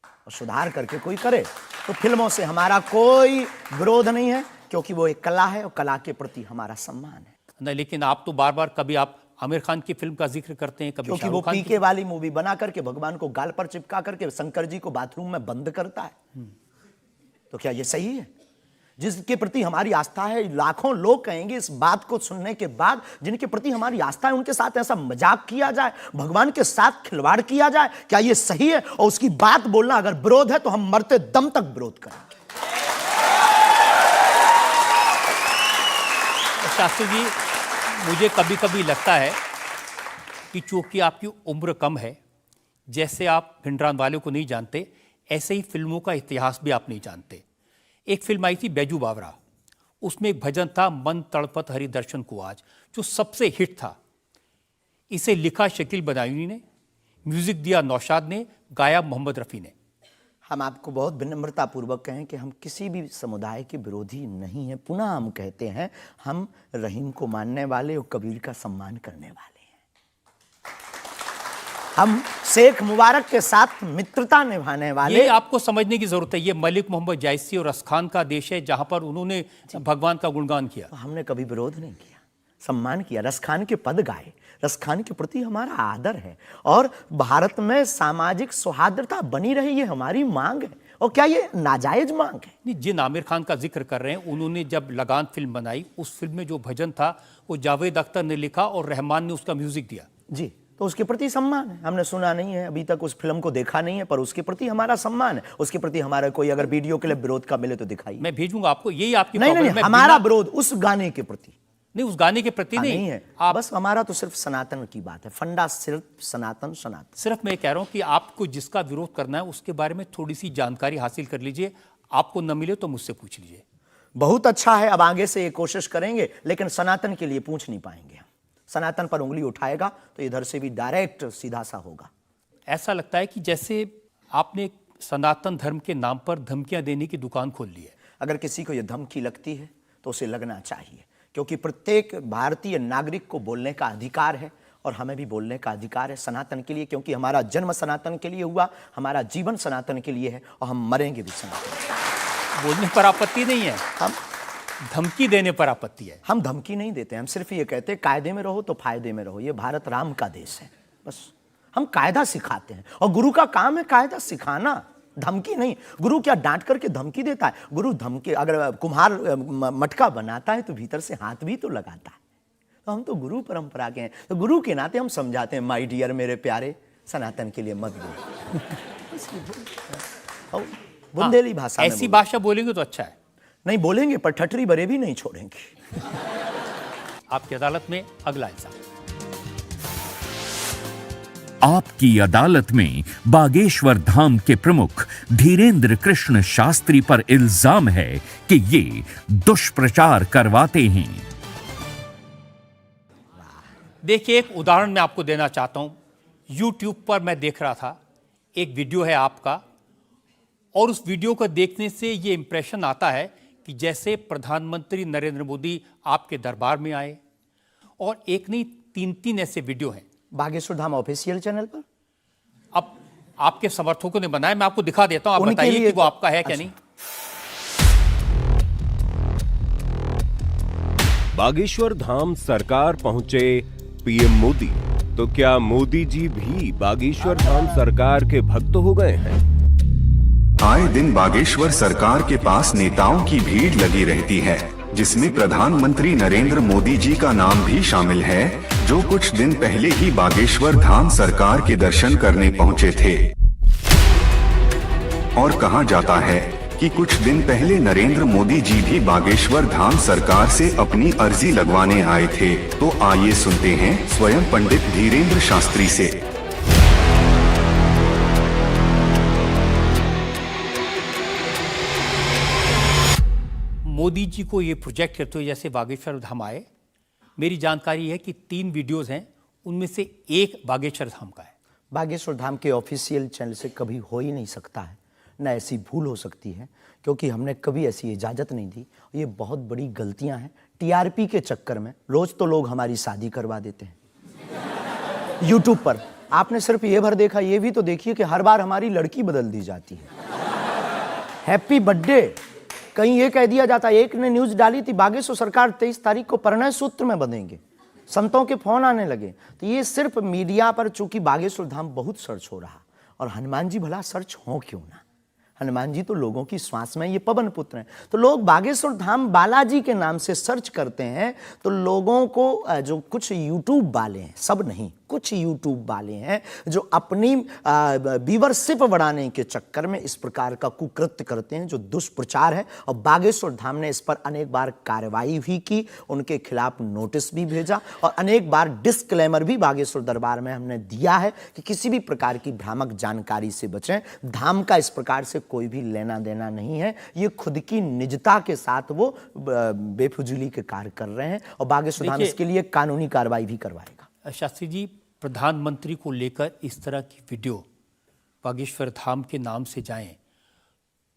और सुधार करके कोई करे तो फिल्मों से हमारा कोई विरोध नहीं है, क्योंकि वो एक कला है और कला के प्रति हमारा सम्मान है। नहीं, लेकिन आप तो बार बार कभी आप आमिर खान की फिल्म का जिक्र करते हैं, कभी क्योंकि वो शाहरुख खान पीके वाली मूवी बना करके भगवान को गाल पर चिपका करके शंकर जी को बाथरूम में बंद करता है, तो क्या ये सही है? जिसके प्रति हमारी आस्था है, लाखों लोग कहेंगे इस बात को सुनने के बाद, जिनके प्रति हमारी आस्था है, उनके साथ ऐसा मजाक किया जाए, भगवान के साथ खिलवाड़ किया जाए, क्या ये सही है? और उसकी बात बोलना अगर विरोध है तो हम मरते दम तक विरोध करेंगे। शास्त्री जी, मुझे कभी कभी लगता है कि चूंकि आपकी उम्र कम है, जैसे आप भिंडरान वाले को नहीं जानते, ऐसे ही फिल्मों का इतिहास भी आप नहीं जानते। एक फिल्म आई थी बैजू बावरा, उसमें एक भजन था मन तड़पत हरि दर्शन को आज, जो सबसे हिट था। इसे लिखा शकील बदायूनी ने, म्यूजिक दिया नौशाद ने, गाया मोहम्मद रफ़ी ने। हम आपको बहुत विनम्रता पूर्वक कहें कि हम किसी भी समुदाय के विरोधी नहीं हैं। पुनः हम कहते हैं, हम रहीम को मानने वाले और कबीर का सम्मान करने वाले हैं। हम शेख मुबारक के साथ मित्रता निभाने वाले। ये आपको समझने की जरूरत है, ये मलिक मोहम्मद जायसी और रसखान का देश है, जहां पर उन्होंने भगवान का गुणगान किया। हमने कभी विरोध नहीं किया, सम्मान किया, रसखान के पद गाए, रसखान के प्रति हमारा आदर है, और भारत में सामाजिक सौहार्दता बनी रही, ये हमारी मांग है। और क्या ये नाजायज मांग है? नहीं, जिन आमिर खान का जिक्र कर रहे हैं, उन्होंने जब लगान फिल्म बनाई, उस फिल्म में जो भजन था वो जावेद अख्तर ने लिखा और रहमान ने उसका म्यूजिक दिया। जी, तो उसके प्रति सम्मान है। हमने सुना नहीं है, अभी तक उस फिल्म को देखा नहीं है, पर उसके प्रति हमारा सम्मान है। उसके प्रति हमारा कोई अगर वीडियो के लिए विरोध का मिले तो दिखाइए। मैं भेजूंगा आपको, यही आपकी नहीं, प्रॉब्लम है। हमारा विरोध उस गाने के प्रति नहीं, उस गाने के प्रति नहीं है। आप बस हमारा तो सिर्फ सनातन की बात है, फंडा सिर्फ सनातन सनातन। सिर्फ मैं कह रहा हूं कि आपको जिसका विरोध करना है उसके बारे में थोड़ी सी जानकारी हासिल कर लीजिए। आपको न मिले तो मुझसे पूछ लीजिए। बहुत अच्छा है, अब आगे से ये कोशिश करेंगे, लेकिन सनातन के लिए पूछ नहीं पाएंगे हम। सनातन पर उंगली उठाएगा तो इधर से भी डायरेक्ट सीधा सा होगा। ऐसा लगता है कि जैसे आपने सनातन धर्म के नाम पर धमकियां देने की दुकान खोल ली है। अगर किसी को यह धमकी लगती है तो उसे लगना चाहिए, क्योंकि प्रत्येक भारतीय नागरिक को बोलने का अधिकार है, और हमें भी बोलने का अधिकार है सनातन के लिए, क्योंकि हमारा जन्म सनातन के लिए हुआ, हमारा जीवन सनातन के लिए है, और हम मरेंगे भी सनातन। बोलने पर आपत्ति नहीं है, हम धमकी देने पर आपत्ति है। हम धमकी नहीं देते, हम सिर्फ ये कहते हैं कायदे में रहो तो फायदे में रहो। ये भारत राम का देश है, बस हम कायदा सिखाते हैं, और गुरु का काम है कायदा सिखाना, धमकी नहीं। गुरु क्या डांट करके धमकी देता है? गुरु धमकी, अगर कुम्हार मटका बनाता है तो भीतर से हाथ भी तो लगाता है। तो हम तो गुरु परंपरा के हैं, तो गुरु के नाते हम समझाते हैं, माय डियर, मेरे प्यारे, सनातन के लिए मत बोलो। बुंदेली भाषा में ऐसी बोलो। भाषा बोलेंगे तो अच्छा है। नहीं बोलेंगे, पर ठठरी बरे भी नहीं छोड़ेंगे। आपकी अदालत में अगला इंसान। आपकी अदालत में बागेश्वर धाम के प्रमुख धीरेन्द्र कृष्ण शास्त्री पर इल्जाम है कि ये दुष्प्रचार करवाते हैं। देखिए, एक उदाहरण मैं आपको देना चाहता हूं। YouTube पर मैं देख रहा था, एक वीडियो है आपका, और उस वीडियो को देखने से ये इंप्रेशन आता है कि जैसे प्रधानमंत्री नरेंद्र मोदी आपके दरबार में आए, और एक नहीं 3 ऐसे वीडियो हैं बागेश्वर धाम ऑफिशियल चैनल पर। अब आपके समर्थकों ने बनाया, मैं आपको दिखा देता हूं, आप उनके बताइए लिए कि वो आपका है क्या अच्छा। नहीं। बागेश्वर धाम सरकार पहुंचे पीएम मोदी, तो क्या मोदी जी भी बागेश्वर धाम सरकार के भक्त हो गए हैं? आए दिन बागेश्वर सरकार के पास नेताओं की भीड़ लगी रहती है, जिसमें प्रधानमंत्री नरेंद्र मोदी जी का नाम भी शामिल है, जो कुछ दिन पहले ही बागेश्वर धाम सरकार के दर्शन करने पहुंचे थे। और कहा जाता है कि कुछ दिन पहले नरेंद्र मोदी जी भी बागेश्वर धाम सरकार से अपनी अर्जी लगवाने आए थे। तो आइए सुनते हैं स्वयं पंडित धीरेन्द्र शास्त्री से। मोदी जी को ये प्रोजेक्ट करते हुए जैसे बागेश्वर धाम आए, मेरी जानकारी है कि 3 वीडियोस हैं, उनमें से एक बागेश्वर धाम का है। बागेश्वर धाम के ऑफिशियल चैनल से कभी हो ही नहीं सकता है, न ऐसी भूल हो सकती है, क्योंकि हमने कभी ऐसी इजाज़त नहीं दी। ये बहुत बड़ी गलतियां हैं। टीआरपी के चक्कर में रोज़ तो लोग हमारी शादी करवा देते हैं यूट्यूब पर। आपने सिर्फ ये भर देखा, ये भी तो देखिए कि हर बार हमारी लड़की बदल दी जाती है। हैप्पी बर्थडे कहीं ये कह दिया जाता है। एक ने न्यूज़ डाली थी, बागेश्वर सरकार 23 तारीख को परिणय सूत्र में बंधेंगे। संतों के फोन आने लगे। तो ये सिर्फ मीडिया पर, चूंकि बागेश्वर धाम बहुत सर्च हो रहा, और हनुमान जी भला सर्च हो क्यों ना। हनुमान जी तो लोगों की श्वास में, ये पवन पुत्र हैं। तो लोग बागेश्वर धाम बालाजी के नाम से सर्च करते हैं, तो लोगों को जो कुछ यूट्यूब वाले हैं, सब नहीं, कुछ यूट्यूब वाले हैं जो अपनी व्यूअरशिप बढ़ाने के चक्कर में इस प्रकार का कुकृत्य करते हैं, जो दुष्प्रचार है। और बागेश्वर धाम ने इस पर अनेक बार कार्रवाई भी की, उनके खिलाफ नोटिस भी भेजा, और अनेक बार डिस्क्लेमर भी बागेश्वर दरबार में हमने दिया है कि किसी भी प्रकार की भ्रामक जानकारी से बचें। धाम का इस प्रकार से कोई भी लेना देना नहीं है। ये खुद की निजता के साथ वो बेफुजूली के कार्य कर रहे हैं, और बागेश्वर धाम इसके लिए कानूनी कार्रवाई भी करवाएगा। शास्त्री जी, प्रधानमंत्री को लेकर इस तरह की वीडियो बागेश्वर धाम के नाम से जाएं,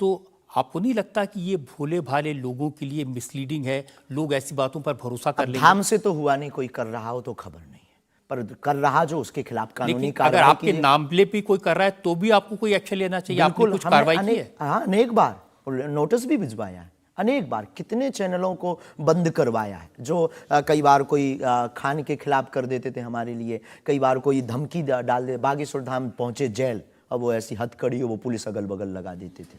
तो आपको नहीं लगता कि ये भोले भाले लोगों के लिए मिसलीडिंग है? लोग ऐसी बातों पर भरोसा कर लेंगे। धाम से तो हुआ नहीं, कोई कर रहा हो तो खबर नहीं है, पर कर रहा जो, उसके खिलाफ कानूनी कार्रवाई। अगर आपके नाम पे भी कोई कर रहा है तो भी आपको कोई एक्शन लेना चाहिए। आपने कुछ कार्रवाई की है? हाँ, अनेक बार नोटिस भी भिजवाया है, अनेक बार कितने चैनलों को बंद करवाया है। जो कई बार कोई खान के खिलाफ कर देते थे हमारे लिए, कई बार कोई धमकी डाल दे, बागेश्वर धाम पहुंचे जेल, अब वो ऐसी हथकड़ी हो, वो पुलिस अगल बगल लगा देते थे।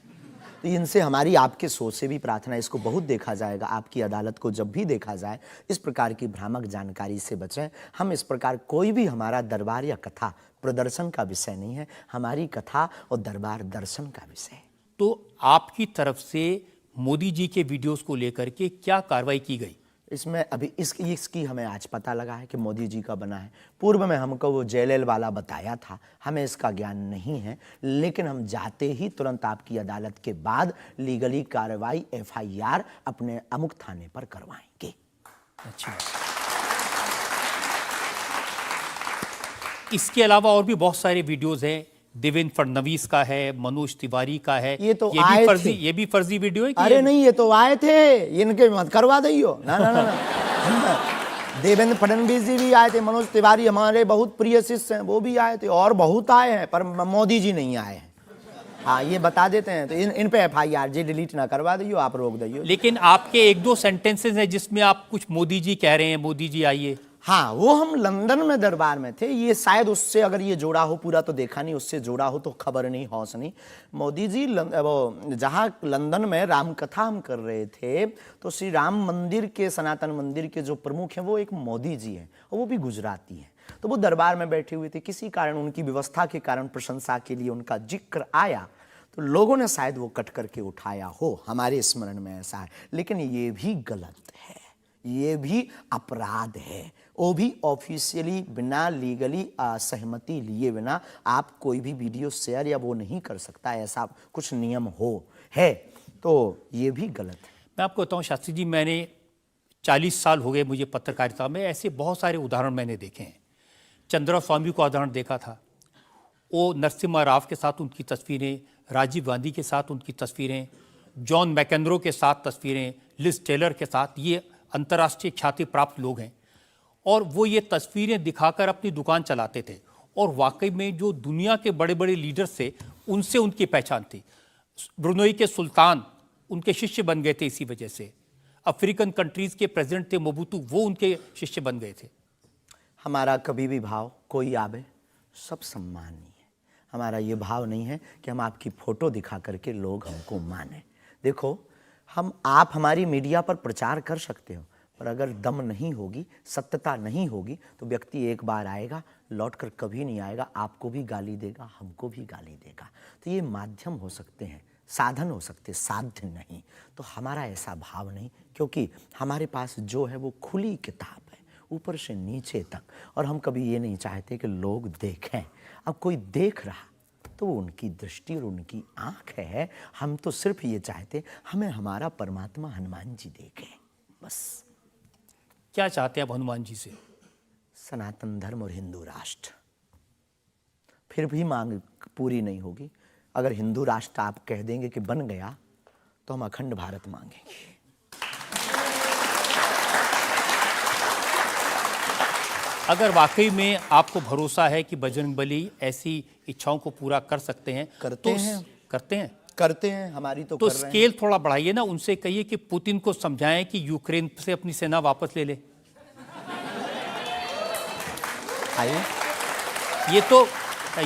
तो इनसे हमारी, आपके सोच से भी प्रार्थना, इसको बहुत देखा जाएगा, आपकी अदालत को जब भी देखा जाए, इस प्रकार की भ्रामक जानकारी से बचें। हम इस प्रकार, कोई भी हमारा दरबार या कथा प्रदर्शन का विषय नहीं है, हमारी कथा और दरबार दर्शन का विषय है। तो आपकी तरफ से मोदी जी के वीडियोस को लेकर के क्या कार्रवाई की गई? इसमें अभी इसकी हमें आज पता लगा है कि मोदी जी का बना है। पूर्व में हमको वो जेएलएल वाला बताया था, हमें इसका ज्ञान नहीं है, लेकिन हम जाते ही तुरंत आपकी अदालत के बाद लीगली कार्रवाई एफआईआर अपने अमुक थाने पर करवाएंगे। अच्छा, इसके अलावा और भी बहुत सारे वीडियोस हैं। देवेंद्र फडणवीस का है, मनोज तिवारी का है। ये तो आए थे। ये भी फर्जी वीडियो है कि अरे नहीं, ये तो आए थे, इनके मत करवा दियो ना ना ना। देवेंद्र फडणवीस जी भी आए थे, मनोज तिवारी हमारे बहुत प्रिय शिष्य हैं, वो भी आए थे, और बहुत आए हैं, पर मोदी जी नहीं आए हैं। हाँ, ये बता देते हैं। तो इन पे एफआईआर जी डिलीट ना करवा दियो, आप रोक दियो। लेकिन आपके 1-2 सेंटेंसेस हैं जिसमें आप कुछ मोदी जी कह रहे हैं, मोदी जी आइए। हाँ, वो हम लंदन में दरबार में थे, ये शायद उससे अगर ये जोड़ा हो, पूरा तो देखा नहीं, उससे जोड़ा हो तो खबर नहीं, हौस नहीं। मोदी जी वो जहाँ लंदन में राम कथा हम कर रहे थे, तो श्री राम मंदिर के, सनातन मंदिर के जो प्रमुख हैं वो एक मोदी जी हैं, और वो भी गुजराती हैं। तो वो दरबार में बैठे हुए थे, किसी कारण, उनकी व्यवस्था के कारण, प्रशंसा के लिए उनका जिक्र आया, तो लोगों ने शायद वो कट करके उठाया हो, हमारे स्मरण में ऐसा है। लेकिन ये भी गलत है, ये भी अपराध है। वो भी ऑफिशियली, बिना लीगली सहमति लिए बिना आप कोई भी वीडियो शेयर या वो नहीं कर सकता, ऐसा कुछ नियम है, तो ये भी गलत है। मैं आपको बताऊं शास्त्री जी, मैंने 40 साल हो गए मुझे पत्रकारिता में, ऐसे बहुत सारे उदाहरण मैंने देखे हैं। चंद्रा स्वामी को उदाहरण देखा था, वो नरसिम्हा राव के साथ उनकी तस्वीरें, राजीव गांधी के साथ उनकी तस्वीरें, जॉन मैकेंद्रो के साथ तस्वीरें, लिज टेलर के साथ, ये अंतर्राष्ट्रीय ख्याति प्राप्त लोग हैं, और वो ये तस्वीरें दिखाकर अपनी दुकान चलाते थे, और वाकई में जो दुनिया के बड़े बड़े लीडर्स थे उनसे उनकी पहचान थी। ब्रुनई के सुल्तान उनके शिष्य बन गए थे इसी वजह से। अफ्रीकन कंट्रीज़ के प्रेसिडेंट थे मोबुतू, वो उनके शिष्य बन गए थे। हमारा कभी भी भाव, कोई आवे सब सम्मानीय है। हमारा ये भाव नहीं है कि हम आपकी फ़ोटो दिखा करके लोग हमको माने। देखो, आप हमारी मीडिया पर प्रचार कर सकते हो, पर अगर दम नहीं होगी, सत्यता नहीं होगी, तो व्यक्ति एक बार आएगा, लौटकर कभी नहीं आएगा, आपको भी गाली देगा, हमको भी गाली देगा। तो ये माध्यम हो सकते हैं, साधन हो सकते, साध्य नहीं। तो हमारा ऐसा भाव नहीं, क्योंकि हमारे पास जो है वो खुली किताब है, ऊपर से नीचे तक, और हम कभी ये नहीं चाहते कि लोग देखें। अब कोई देख रहा तो वो उनकी दृष्टि और उनकी आंख है। हम तो सिर्फ ये चाहते हमें हमारा परमात्मा हनुमान जी देखे, बस। क्या चाहते हैं आप हनुमान जी से? सनातन धर्म और हिंदू राष्ट्र। फिर भी मांग पूरी नहीं होगी। अगर हिंदू राष्ट्र आप कह देंगे कि बन गया तो हम अखंड भारत मांगेंगे। अगर वाकई में आपको भरोसा है कि बजरंगबली ऐसी इच्छाओं को पूरा कर सकते हैं, करते हैं, हमारी तो तो कर रहे हैं। स्केल थोड़ा बढ़ाइए ना, उनसे कहिए कि पुतिन को समझाएं कि यूक्रेन से अपनी सेना वापस ले ले। आइए,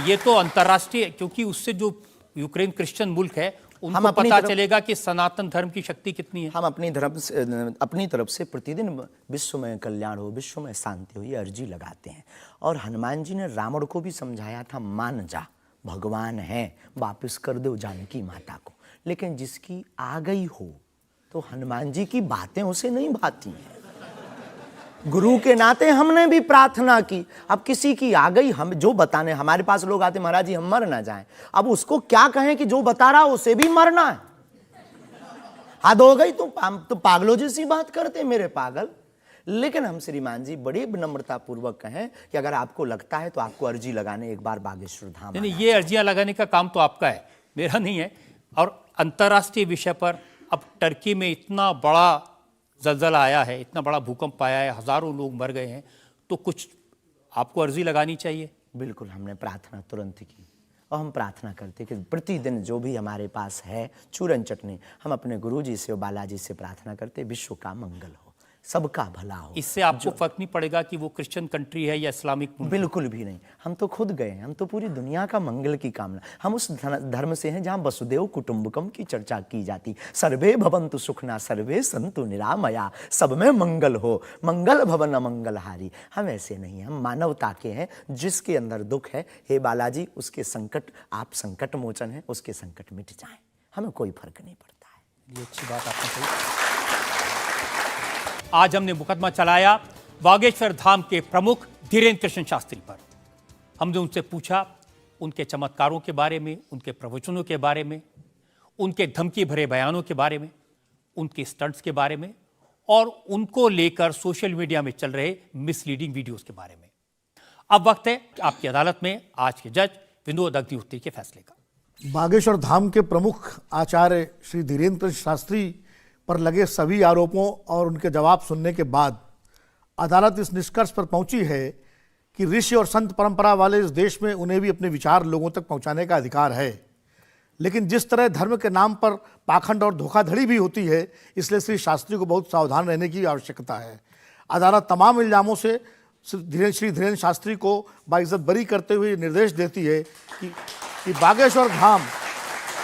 ये तो अंतर्राष्ट्रीय, क्योंकि उससे जो यूक्रेन क्रिश्चियन मुल्क है उनको पता चलेगा कि सनातन धर्म की शक्ति कितनी है। हम अपनी तरफ से प्रतिदिन विश्व में कल्याण हो, विश्व में शांति हो, ये अर्जी लगाते हैं। और हनुमान जी ने रावण को भी समझाया था, मान जा, भगवान है, वापस कर दो जानकी माता को। लेकिन जिसकी आ गई हो तो हनुमान जी की बातें उसे नहीं भाती हैं। गुरु के नाते हमने भी प्रार्थना की। अब किसी की आ गई, हम जो बताने, हमारे पास लोग आते, महाराज जी हम मर ना जाएं। अब उसको क्या कहें कि जो बता रहा उसे भी मरना है? हद हो गई। तो पागलों जैसी बात करते मेरे पागल। लेकिन हम श्रीमान जी बड़ी विनम्रता पूर्वक कहें कि अगर आपको लगता है तो आपको अर्जी लगाने एक बार बागेश्वर धाम। नहीं, ये अर्जियां लगाने का काम तो आपका है, मेरा नहीं है। और अंतर्राष्ट्रीय विषय पर अब टर्की में इतना बड़ा जलजला आया है, इतना बड़ा भूकंप आया है, हजारों लोग मर गए हैं, तो कुछ आपको अर्जी लगानी चाहिए। बिल्कुल, हमने प्रार्थना तुरंत की। और हम प्रार्थना करते कि प्रतिदिन जो भी हमारे पास है चूरन चटनी, हम अपने गुरुजी से और बालाजी से प्रार्थना करते विश्व का मंगल हो, सबका भला हो। इससे आपको फर्क नहीं पड़ेगा कि वो क्रिश्चियन कंट्री है या इस्लामिक मुल्क? बिल्कुल भी नहीं। हम तो खुद गए हैं, हम तो पूरी दुनिया का मंगल की कामना। हम उस धर्म से हैं जहाँ वसुदेव कुटुंबकम की चर्चा की जाती। सर्वे भवन्तु सुखना सर्वे सन्तु निरामया, सब में मंगल हो, मंगल भवन अमंगलहारी। हम ऐसे नहीं हैं, हम मानवता के हैं। जिसके अंदर दुख है, हे बालाजी उसके संकट, आप संकट मोचन है, उसके संकट मिट जाएं, हमें कोई फर्क नहीं पड़ता है। ये अच्छी बात आपने कही। आज हमने मुकदमा चलाया बागेश्वर धाम के प्रमुख धीरेन्द्र कृष्ण शास्त्री पर। हमने उनसे पूछा उनके चमत्कारों के बारे में, उनके प्रवचनों के बारे में, उनके धमकी भरे बयानों के बारे में, उनके स्टंट्स के बारे में और उनको लेकर सोशल मीडिया में चल रहे मिसलीडिंग वीडियोस के बारे में। अब वक्त है आपकी अदालत में आज के जज विनोद अग्निहोत्री के फैसले का। बागेश्वर धाम के प्रमुख आचार्य श्री धीरेन्द्र कृष्ण शास्त्री पर लगे सभी आरोपों और उनके जवाब सुनने के बाद अदालत इस निष्कर्ष पर पहुंची है कि ऋषि और संत परंपरा वाले इस देश में उन्हें भी अपने विचार लोगों तक पहुंचाने का अधिकार है। लेकिन जिस तरह धर्म के नाम पर पाखंड और धोखाधड़ी भी होती है, इसलिए श्री शास्त्री को बहुत सावधान रहने की आवश्यकता है। अदालत तमाम इल्जामों से श्री धीरेन्द्र शास्त्री को बाइज्जत बरी करते हुए निर्देश देती है कि बागेश्वर धाम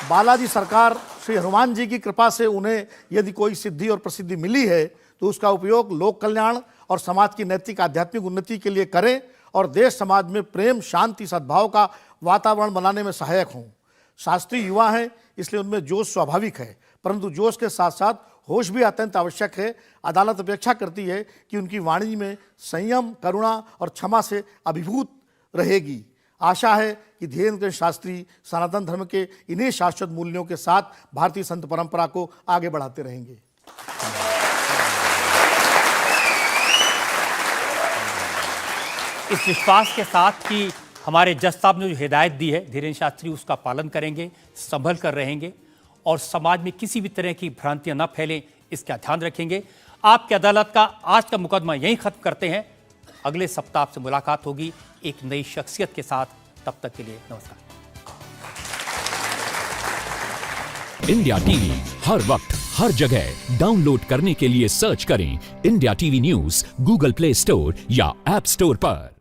बालाजी सरकार श्री हनुमान जी की कृपा से उन्हें यदि कोई सिद्धि और प्रसिद्धि मिली है तो उसका उपयोग लोक कल्याण और समाज की नैतिक आध्यात्मिक उन्नति के लिए करें और देश समाज में प्रेम, शांति, सद्भाव का वातावरण बनाने में सहायक हों। शास्त्री युवा हैं, इसलिए उनमें जोश स्वाभाविक है, परंतु जोश के साथ साथ होश भी अत्यंत आवश्यक है। अदालत अपेक्षा करती है कि उनकी वाणी में संयम, करुणा और क्षमा से अभिभूत रहेगी। आशा है कि धीरेन्द्र कृष्ण शास्त्री सनातन धर्म के इन्हीं शाश्वत मूल्यों के साथ भारतीय संत परंपरा को आगे बढ़ाते रहेंगे। इस विश्वास के साथ कि हमारे जज साहब ने जो हिदायत दी है धीरेन्द्र शास्त्री उसका पालन करेंगे, संभल कर रहेंगे और समाज में किसी भी तरह की भ्रांतियां न फैलें, इसका ध्यान रखेंगे। आपकी अदालत का आज का मुकदमा यहीं खत्म करते हैं। अगले सप्ताह आपसे मुलाकात होगी एक नई शख्सियत के साथ। तब तक के लिए नमस्कार। इंडिया टीवी हर वक्त हर जगह डाउनलोड करने के लिए सर्च करें India TV news Google play store या ऐप स्टोर पर।